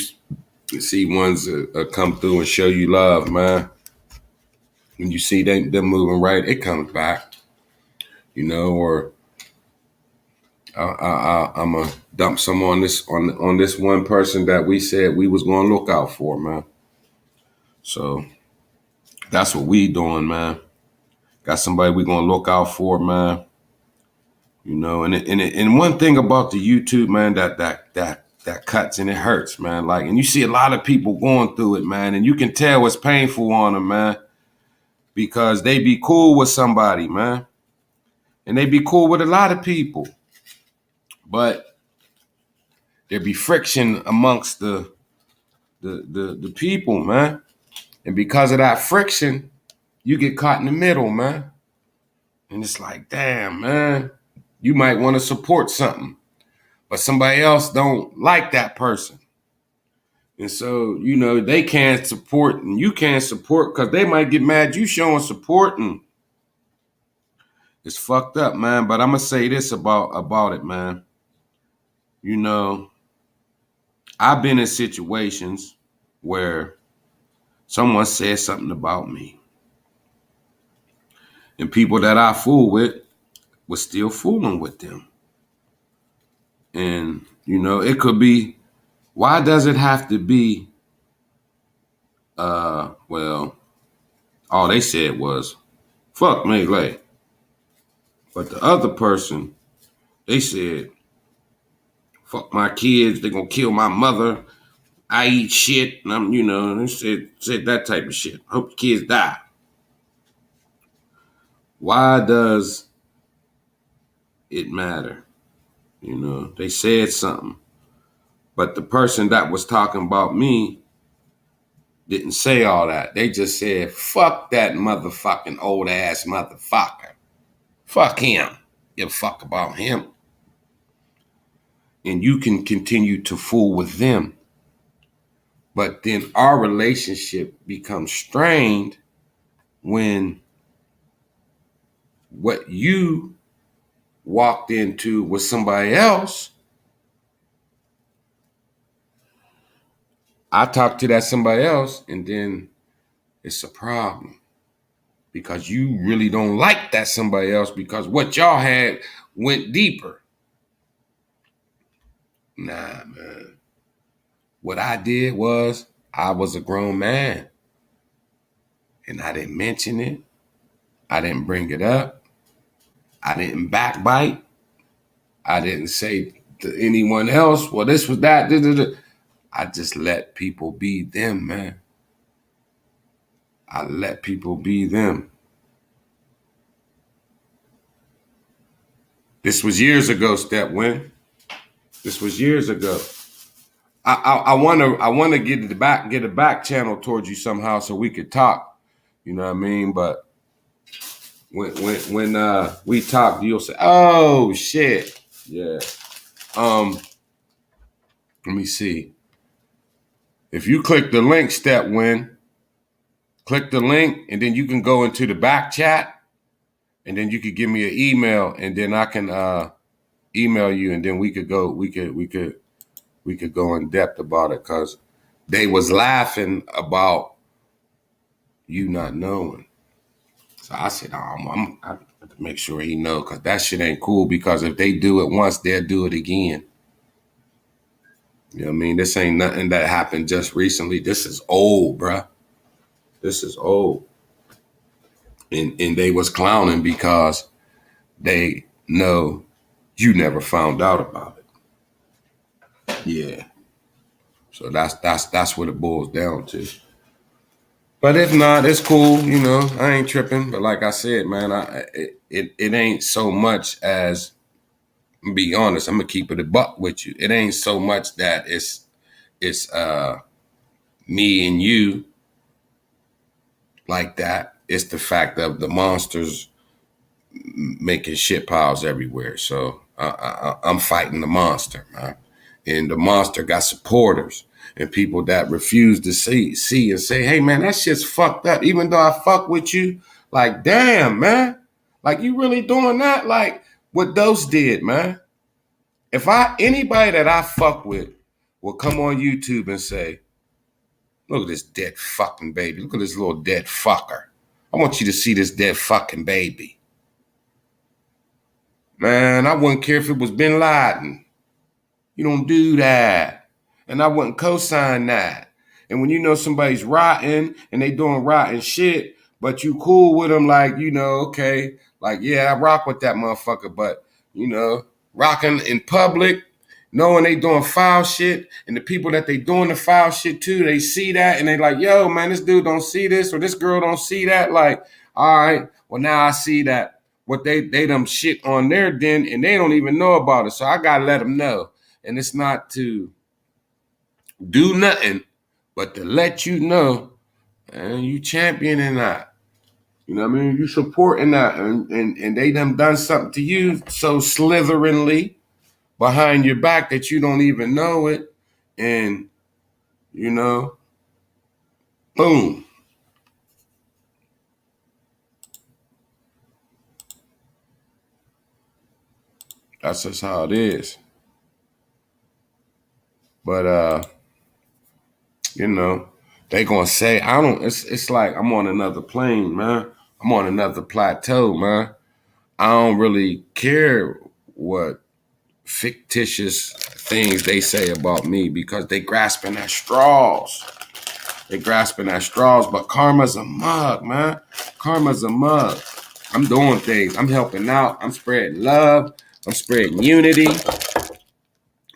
see ones come through and show you love, man. When you see them moving right, it comes back. You know, or I'm gonna dump some on this one person that we said we was gonna look out for, man. So that's what we doing, man. Got somebody we gonna look out for, man. You know, and one thing about the YouTube, man, that cuts and it hurts, man. Like, and you see a lot of people going through it, man, and you can tell it's painful on them, man, because they be cool with somebody, man, and they be cool with a lot of people, but there be friction amongst the people, man. And because of that friction, you get caught in the middle, man. And it's like, damn, man, you might want to support something, but somebody else don't like that person. And so, you know, they can't support and you can't support because they might get mad you showing support, and it's fucked up, man. But I'm going to say this about it, man. You know, I've been in situations where someone said something about me, and people that I fool with was still fooling with them. And, you know, it could be, why does it have to be, well, all they said was, fuck Melee. But the other person, they said, fuck my kids, they gonna kill my mother, I eat shit, and I'm, you know, they said that type of shit. Hope the kids die. Why does it matter? You know, they said something. But the person that was talking about me didn't say all that. They just said, fuck that motherfucking old ass motherfucker. Fuck him. Give a fuck about him. And you can continue to fool with them. But then our relationship becomes strained when what you walked into with somebody else, I talk to that somebody else, and then it's a problem because you really don't like that somebody else because what y'all had went deeper. Nah, man. What I did was I was a grown man and I didn't mention it. I didn't bring it up. I didn't backbite. I didn't say to anyone else, well, this was that. I just let people be them, man. I let people be them. This was years ago, stepwind. This was years ago. I want to get a back channel towards you somehow so we could talk. You know what I mean? But when we talk, you'll say, "Oh shit, yeah." Let me see. If you click the link, stepwind, click the link, and then you can go into the back chat, and then you could give me an email, and then I can email you, and then we could go in depth about it because they was laughing about you not knowing. So I said, I have to make sure he know because that shit ain't cool because if they do it once, they'll do it again. You know what I mean? This ain't nothing that happened just recently. This is old, bruh. This is old. And they was clowning because they know you never found out about it. Yeah. So that's what it boils down to. But if not, it's cool. You know, I ain't tripping. But like I said, man, it ain't so much as, be honest, I'm gonna keep it a buck with you. It ain't so much that it's me and you like that. It's the fact of the monsters making shit piles everywhere. So I'm fighting the monster, man. And the monster got supporters and people that refuse to see and say, hey man, that shit's fucked up. Even though I fuck with you, like, damn, man. Like, you really doing that? Like what Dose did, man. If anybody that I fuck with will come on YouTube and say, look at this dead fucking baby. Look at this little dead fucker. I want you to see this dead fucking baby. Man, I wouldn't care if it was Bin Laden. You don't do that. And I wouldn't co-sign that. And when you know somebody's rotten and they doing rotten shit, but you cool with them, like, okay, like, yeah, I rock with that motherfucker, but, rocking in public, knowing they doing foul shit, and the people that they doing the foul shit to, they see that, and they like, yo, man, this dude don't see this, or this girl don't see that, like, all right, well, now I see that what they done shit on their den, and they don't even know about it, so I gotta let them know. And it's not to do nothing, but to let you know, and you championing that. You know what I mean? You supporting that, and they done something to you so slitheringly behind your back that you don't even know it. And, boom. That's just how it is. But they gonna say, it's like I'm on another plane, man. I'm on another plateau, man. I don't really care what fictitious things they say about me because they grasping at straws. They grasping at straws, but karma's a mug, man. Karma's a mug. I'm doing things. I'm helping out. I'm spreading love. I'm spreading unity,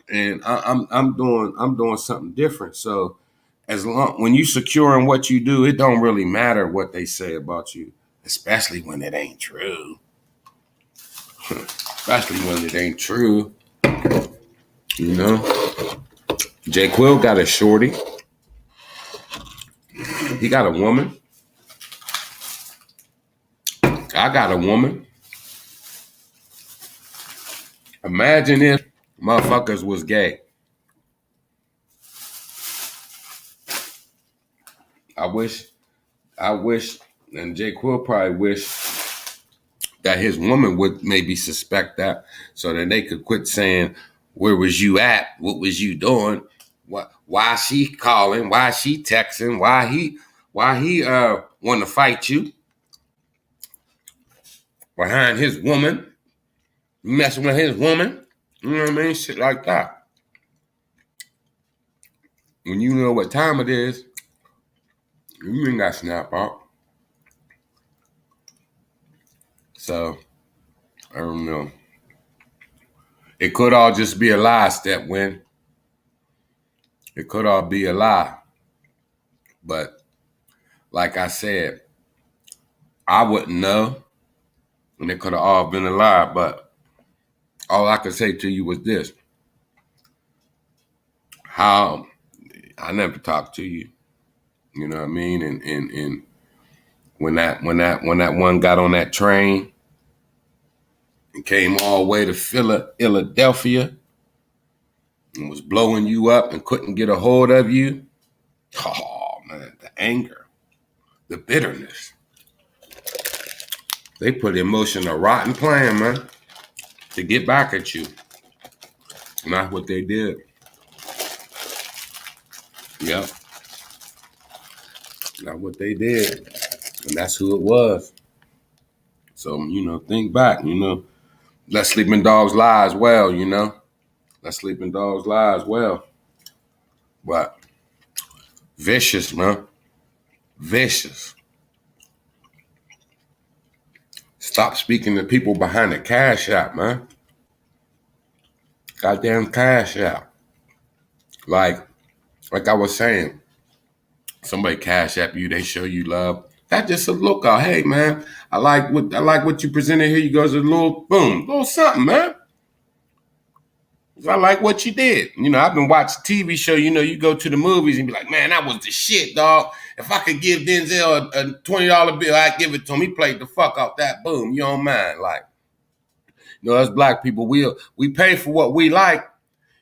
and I'm doing something different. So when you secure in what you do, it don't really matter what they say about you, especially when it ain't true. Especially when it ain't true. J. Quill got a shorty. He got a woman. I got a woman. Imagine if motherfuckers was gay. I wish, and J. Quill probably wish that his woman would maybe suspect that so that they could quit saying, where was you at? What was you doing? Why she calling? Why she texting? Why he want to fight you behind his woman, messing with his woman? You know what I mean? Shit like that. When you know what time it is, you ain't got snap out. So, I don't know. It could all just be a lie, Stepwind. It could all be a lie. But like I said, I wouldn't know. And it could have all been a lie. But all I could say to you was this. How I never talked to you. You know what I mean? And when that one got on that train and came all the way to Philadelphia and was blowing you up and couldn't get a hold of you. Oh man, the anger, the bitterness. They put in motion a rotten plan, man, to get back at you. And that's what they did. Yep. That's what they did. And that's who it was. So, think back, let sleeping dogs lie as well, Let sleeping dogs lie as well. But vicious, man. Vicious. Stop speaking to people behind the cash app, man. Goddamn cash app. Like I was saying, somebody cash app you, they show you love That's just a lookout. Hey man, I like what you presented here. You goes a little boom, little something, man. I like what you did. You know, I've been watching TV show. You know, you go to the movies and be like, man, that was the shit, dog. If I could give Denzel a $20 bill, I'd give it to him. He played the fuck out that boom. You don't mind, like, you know, us black people, we pay for what we like.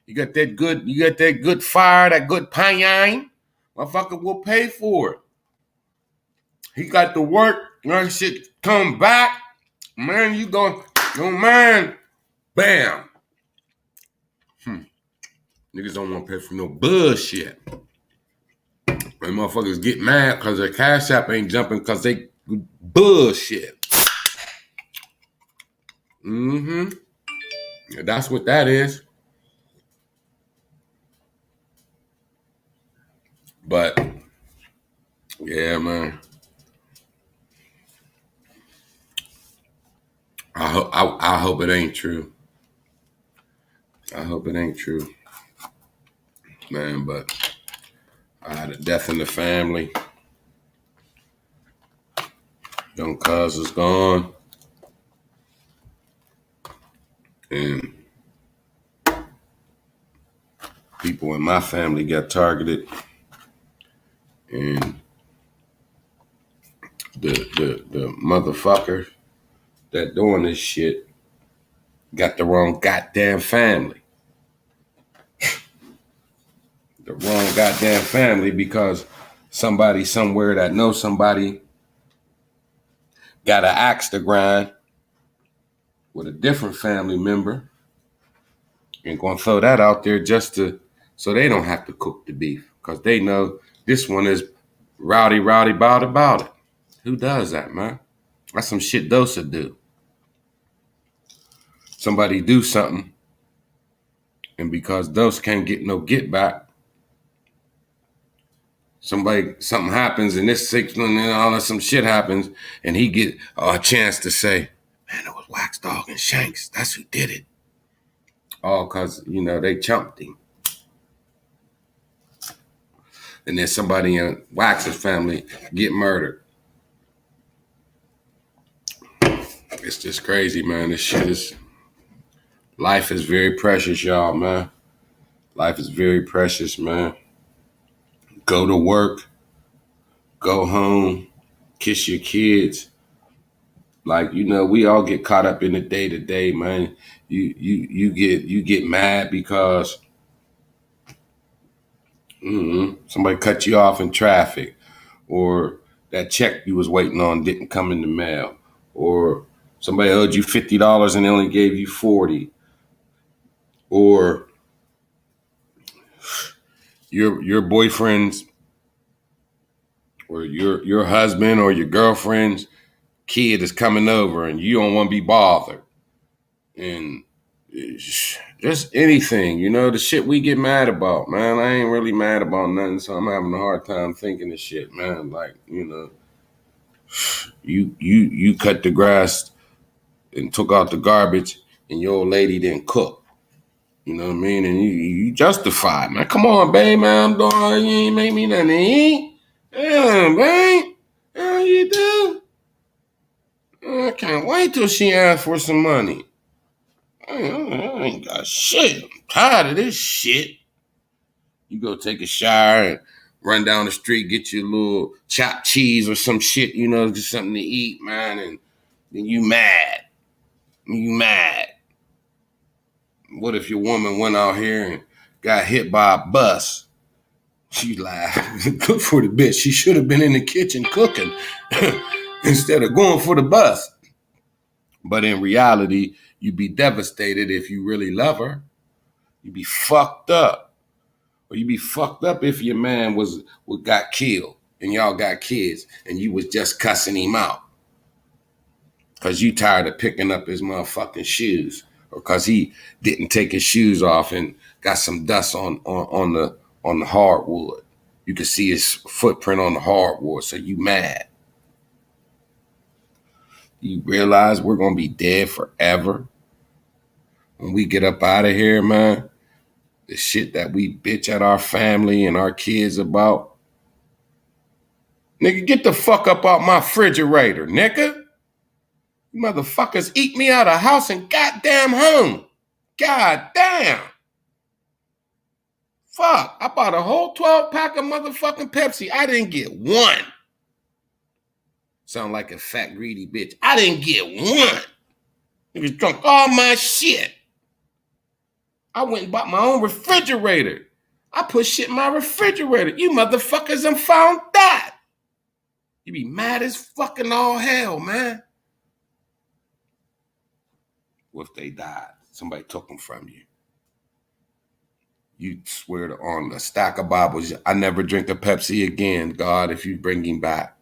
You got that good fire, that good paying. Motherfucker will pay for it. He got to work, you know, shit come back. Man, you go, oh man, bam. Niggas don't want to pay for no bullshit. And motherfuckers get mad because their cash app ain't jumping because they bullshit. Mm-hmm. Yeah, that's what that is. But yeah, man. I hope it ain't true. I hope it ain't true. Man, but I had a death in the family. Young cuz is gone. And people in my family got targeted. And the motherfucker that doing this shit got the wrong goddamn family. The wrong goddamn family because somebody somewhere that knows somebody got an axe to grind with a different family member and gonna throw that out there just to so they don't have to cook the beef because they know this one is rowdy about it. Who does that, man? That's some shit Dosa do. Somebody do something, and because Dose can't get no get back, something happens, and this six and all that some shit happens, and he get a chance to say, "Man, it was Wax Dog and Shanks. That's who did it." All because you know they chumped him, and then somebody in Wax's family get murdered. It's just crazy, man. This shit is. Life is very precious, y'all, man. Life is very precious, man. Go to work, go home, kiss your kids. Like, you know, we all get caught up in the day to day, man. You get mad because somebody cut you off in traffic, or that check you was waiting on didn't come in the mail, or somebody owed you $50 and they only gave you 40, or your boyfriend's or your husband or your girlfriend's kid is coming over and you don't want to be bothered. And just anything, you know, the shit we get mad about, man. I ain't really mad about nothing, so I'm having a hard time thinking of shit, man. Like, you know, you cut the grass and took out the garbage and your old lady didn't cook. You know what I mean? And you justified, man. Come on, babe, man. I'm doing, you ain't make me nothing to eat. Yeah, babe. How you do? I can't wait till she asks for some money. I ain't got shit. I'm tired of this shit. You go take a shower and run down the street, get you a little chopped cheese or some shit, you know, just something to eat, man, and then you mad. You mad. What if your woman went out here and got hit by a bus? She like, good for the bitch. She should have been in the kitchen cooking instead of going for the bus. But in reality, you'd be devastated if you really love her. You'd be fucked up. Or you'd be fucked up if your man got killed and y'all got kids and you was just cussing him out. Because you tired of picking up his motherfucking shoes. Or because he didn't take his shoes off and got some dust on the hardwood. You can see his footprint on the hardwood, so you mad. You realize we're going to be dead forever? When we get up out of here, man, the shit that we bitch at our family and our kids about, Nigga, get the fuck up out my refrigerator, nigga. You motherfuckers eat me out of house and goddamn home. Goddamn. Fuck. I bought a whole 12 pack of motherfucking Pepsi. I didn't get one. Sound like a fat, greedy bitch. I didn't get one. Niggas drunk all my shit. I went and bought my own refrigerator. I put shit in my refrigerator. You motherfuckers done found that. You be mad as fucking all hell, man. What if they died? Somebody took them from you. You swear on a stack of Bibles, I never drink a Pepsi again, God, if you bring him back.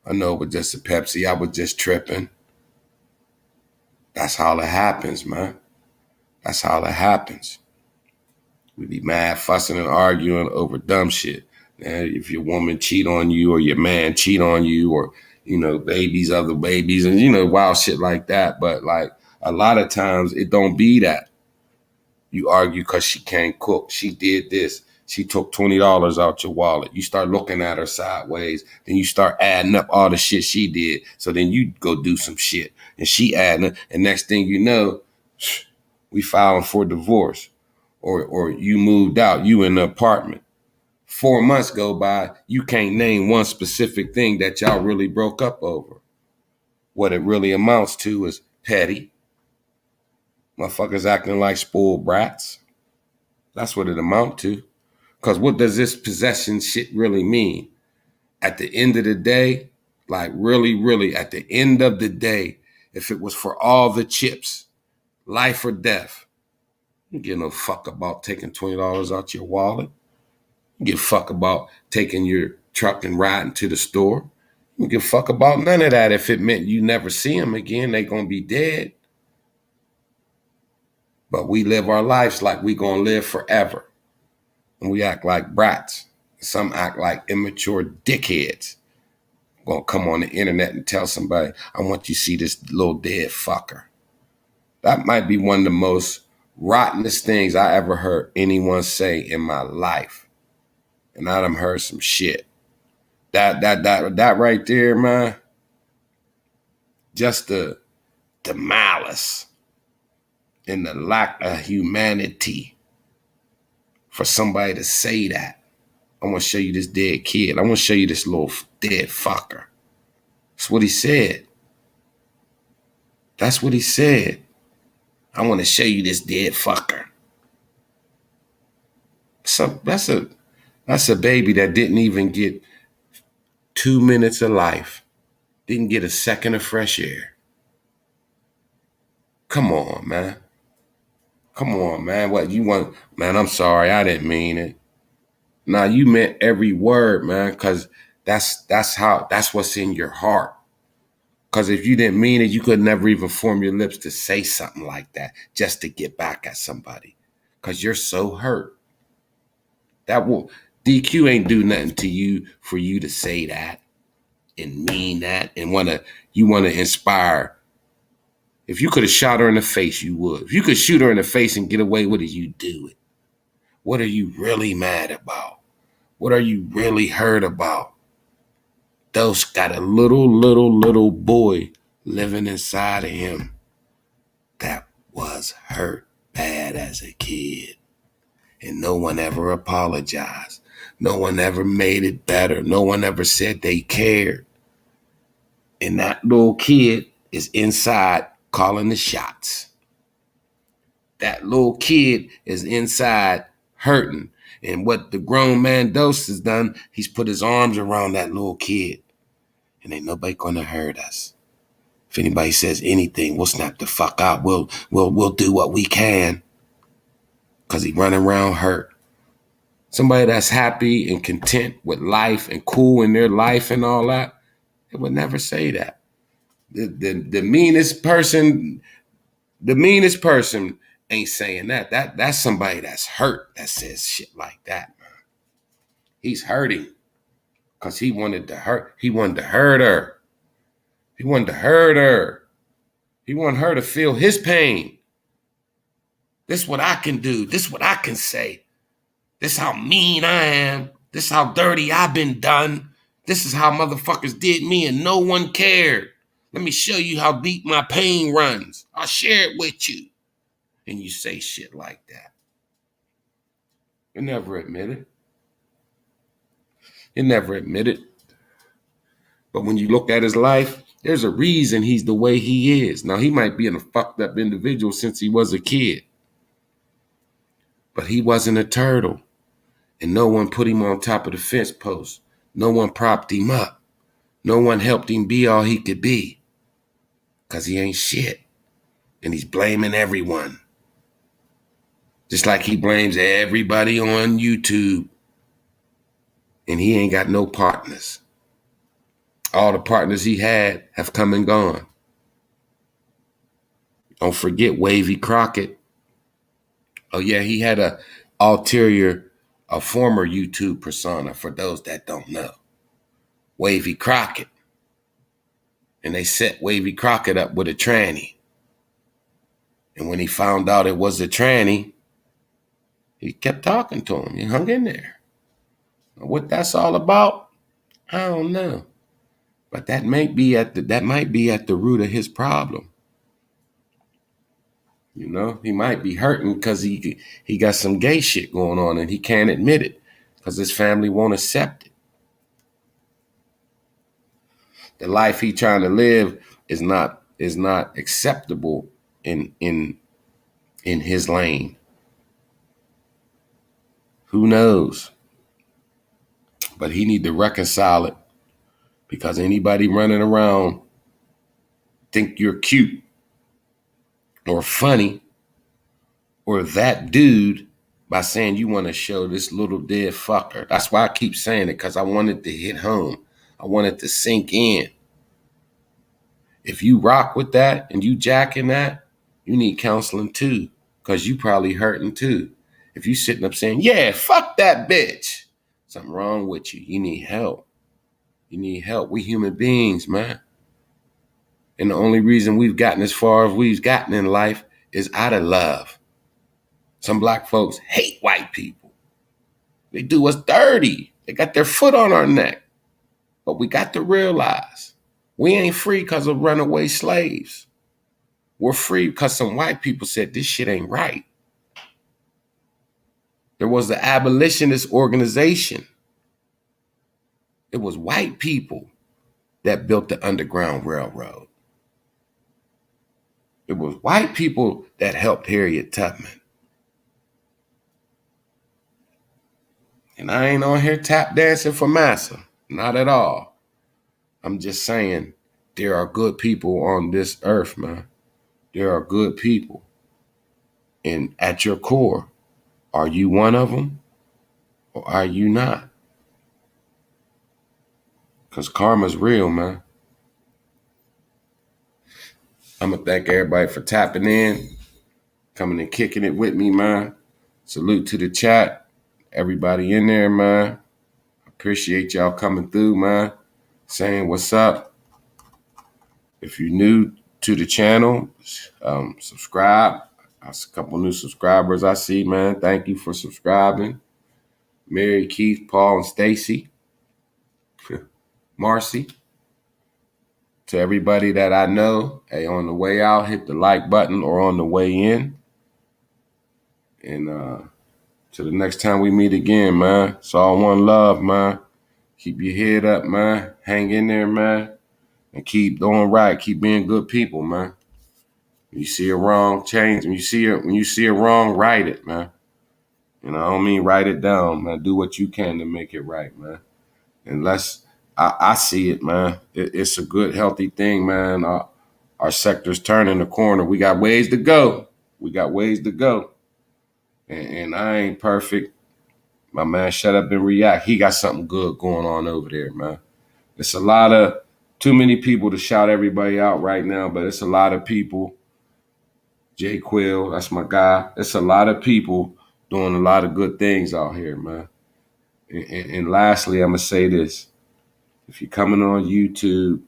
I know it was just a Pepsi. I was just tripping. That's how it happens, man. That's how it happens. We be mad, fussing, and arguing over dumb shit. And if your woman cheat on you or your man cheat on you or, babies, other babies, and, wild shit like that. But, like, a lot of times it don't be that. You argue because she can't cook. She did this. She took $20 out your wallet. You start looking at her sideways. Then you start adding up all the shit she did. So then you go do some shit. And she adding it. And next thing you know, we filing for divorce. Or you moved out. You in the apartment. 4 months go by. You can't name one specific thing that y'all really broke up over. What it really amounts to is petty. Motherfuckers acting like spoiled brats. That's what it amounts to. Because what does this possession shit really mean? At the end of the day, like really, really, at the end of the day, if it was for all the chips, life or death, you give no fuck about taking $20 out your wallet. You give a fuck about taking your truck and riding to the store. You give a fuck about none of that. If it meant you never see them again, they gonna be dead. But we live our lives like we gonna live forever. And we act like brats. Some act like immature dickheads. Gonna come on the internet and tell somebody, I want you to see this little dead fucker. That might be one of the most rottenest things I ever heard anyone say in my life. And I done heard some shit. That right there, man. Just the malice and the lack of humanity for somebody to say that. I want to show you this dead kid. I want to show you this little dead fucker. That's what he said. That's what he said. I want to show you this dead fucker. So that's a baby that didn't even get 2 minutes of life. Didn't get a second of fresh air. Come on, man. Come on, man. What you want? Man, I'm sorry. I didn't mean it. Nah, you meant every word, man, because that's what's in your heart. Because if you didn't mean it, you could never even form your lips to say something like that just to get back at somebody. Because you're so hurt. DQ ain't do nothing to you for you to say that and mean that and you want to inspire. If you could have shot her in the face, you would. If you could shoot her in the face and get away with it, you do it. What are you really mad about? What are you really hurt about? Those got a little boy living inside of him that was hurt bad as a kid. And no one ever apologized. No one ever made it better. No one ever said they cared. And that little kid is inside calling the shots. That little kid is inside hurting. And what the grown man Dose has done, he's put his arms around that little kid. And ain't nobody gonna hurt us. If anybody says anything, we'll snap the fuck out. We'll do what we can. Cause he running around hurt. Somebody that's happy and content with life and cool in their life and all that, they would never say that. The meanest person ain't saying that. That's somebody that's hurt that says shit like that, man. He's hurting because he wanted to hurt. He wanted to hurt her. He wanted to hurt her. He wanted her to feel his pain. This is what I can do. This is what I can say. This is how mean I am. This is how dirty I've been done. This is how motherfuckers did me and no one cared. Let me show you how deep my pain runs. I'll share it with you. And you say shit like that. You never admit it. You never admit it. But when you look at his life, there's a reason he's the way he is. Now, he might be a fucked up individual since he was a kid. But he wasn't a turtle. And no one put him on top of the fence post. No one propped him up. No one helped him be all he could be. Because he ain't shit. And he's blaming everyone. Just like he blames everybody on YouTube. And he ain't got no partners. All the partners he had have come and gone. Don't forget Wavy Crockett. Oh yeah, he had a former YouTube persona for those that don't know. Wavy Crockett. And they set Wavy Crockett up with a tranny. And when he found out it was a tranny, he kept talking to him. He hung in there. What that's all about, I don't know. But that might be at the root of his problem. You know, he might be hurting because he got some gay shit going on and he can't admit it because his family won't accept it. The life he trying to live is not acceptable in his lane. Who knows? But he need to reconcile it because anybody running around think you're cute or funny or that dude by saying you want to show this little dead fucker. That's why I keep saying it, because I wanted to hit home. I wanted to sink in. If you rock with that and you jacking that, you need counseling too, because you probably hurting too. If you sitting up saying, yeah, fuck that bitch, something wrong with you. You need help. You need help. We human beings, man. And the only reason we've gotten as far as we've gotten in life is out of love. Some black folks hate white people. They do us dirty. They got their foot on our neck. But we got to realize we ain't free because of runaway slaves. We're free because some white people said this shit ain't right. There was the abolitionist organization. It was white people that built the Underground Railroad. It was white people that helped Harriet Tubman. And I ain't on here tap dancing for massa. Not at all. I'm just saying there are good people on this earth, man. There are good people. And at your core, are you one of them or are you not? Because karma's real, man. I'm going to thank everybody for tapping in, coming and kicking it with me, man. Salute to the chat. Everybody in there, man. Appreciate y'all coming through, man. Saying what's up. If you're new to the channel, subscribe. That's a couple new subscribers I see, man. Thank you for subscribing. Mary, Keith, Paul, and Stacy. Marcy. To everybody that I know, hey, on the way out, hit the like button or on the way in. And till the next time we meet again, man. It's all one love, man. Keep your head up, man. Hang in there, man. And keep doing right. Keep being good people, man. When you see a wrong, change. When you see a wrong, right it, man. You know, I don't mean write it down, man. Do what you can to make it right, man. Unless I see it, man. It's a good, healthy thing, man. Our sector's turning the corner. We got ways to go. And I ain't perfect. My man, shut up and react. He got something good going on over there, man. It's a lot of too many people to shout everybody out right now, but it's a lot of people. Jay Quill, that's my guy. It's a lot of people doing a lot of good things out here, man. And lastly, I'm going to say this. If you're coming on YouTube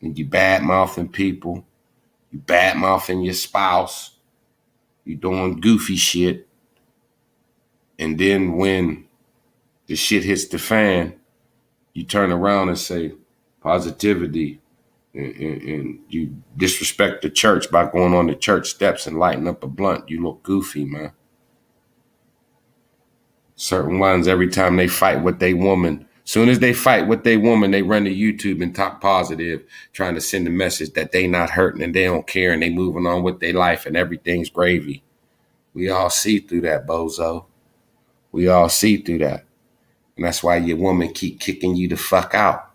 and you bad-mouthing people, you bad-mouthing your spouse, you doing goofy shit, and then when the shit hits the fan, You turn around and say positivity, and you disrespect the church by going on the church steps and lighting up a blunt. You look goofy, man. Certain ones, every time they fight with their woman, soon as they fight with their woman, they run to YouTube and talk positive, trying to send a message that they not hurting and they don't care and they moving on with their life and everything's gravy. We all see through that, bozo. We all see through that. And that's why your woman keep kicking you the fuck out,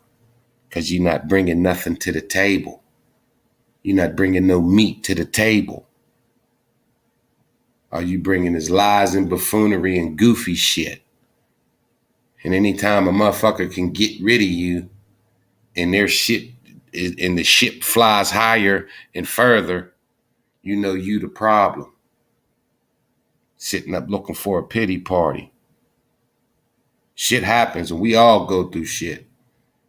because you're not bringing nothing to the table. You're not bringing no meat to the table. All you bringing is lies and buffoonery and goofy shit. And anytime a motherfucker can get rid of you and their shit and the ship flies higher and further, you know you the problem. Sitting up looking for a pity party. Shit happens and we all go through shit.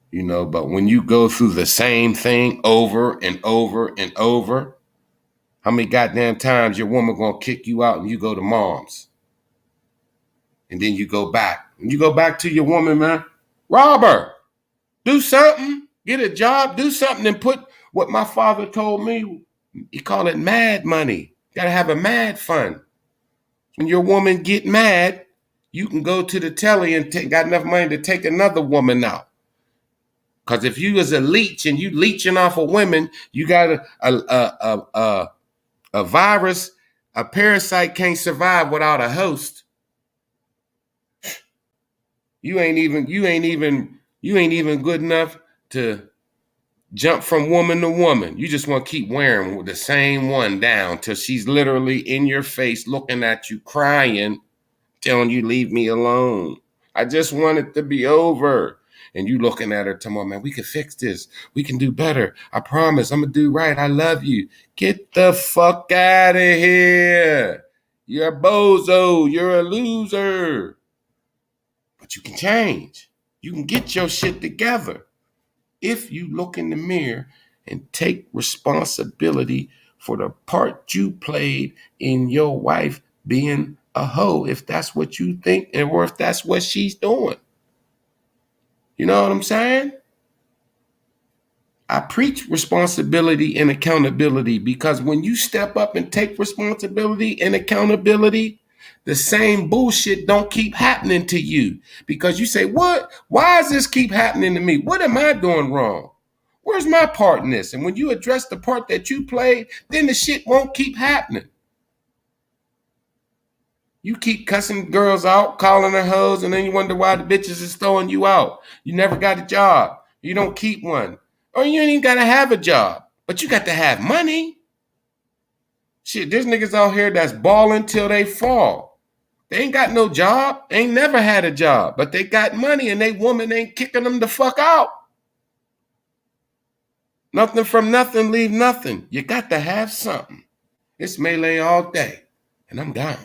You know, but when you go through the same thing over and over and over, how many goddamn times your woman gonna kick you out and you go to mom's? And then you go back. And you go back to your woman, man. Rob her. Do something. Get a job. Do something and put what my father told me. He call it mad money. Gotta have a mad fund. When your woman get mad, you can go to the telly and got enough money to take another woman out. Because if you was a leech and you leeching off of women, you got a virus, a parasite can't survive without a host. You ain't even good enough to jump from woman to woman. You just want to keep wearing the same one down till she's literally in your face looking at you crying, telling you leave me alone. I just want it to be over. And you looking at her tomorrow, man, we can fix this. We can do better. I promise. I'm going to do right. I love you. Get the fuck out of here. You're a bozo. You're a loser. But you can change. You can get your shit together if you look in the mirror and take responsibility for the part you played in your wife being a hoe, if that's what you think, or if that's what she's doing. You know what I'm saying? I preach responsibility and accountability, because when you step up and take responsibility and accountability, the same bullshit don't keep happening to you, because you say, what? Why does this keep happening to me? What am I doing wrong? Where's my part in this? And when you address the part that you played, then the shit won't keep happening. You keep cussing girls out, calling her hoes, and then you wonder why the bitches is throwing you out. You never got a job. You don't keep one. Or you ain't even got to have a job, but you got to have money. Shit, there's niggas out here that's balling till they fall. They ain't got no job, ain't never had a job, but they got money and they woman ain't kicking them the fuck out. Nothing from nothing, leave nothing. You got to have something. It's melee all day, and I'm down.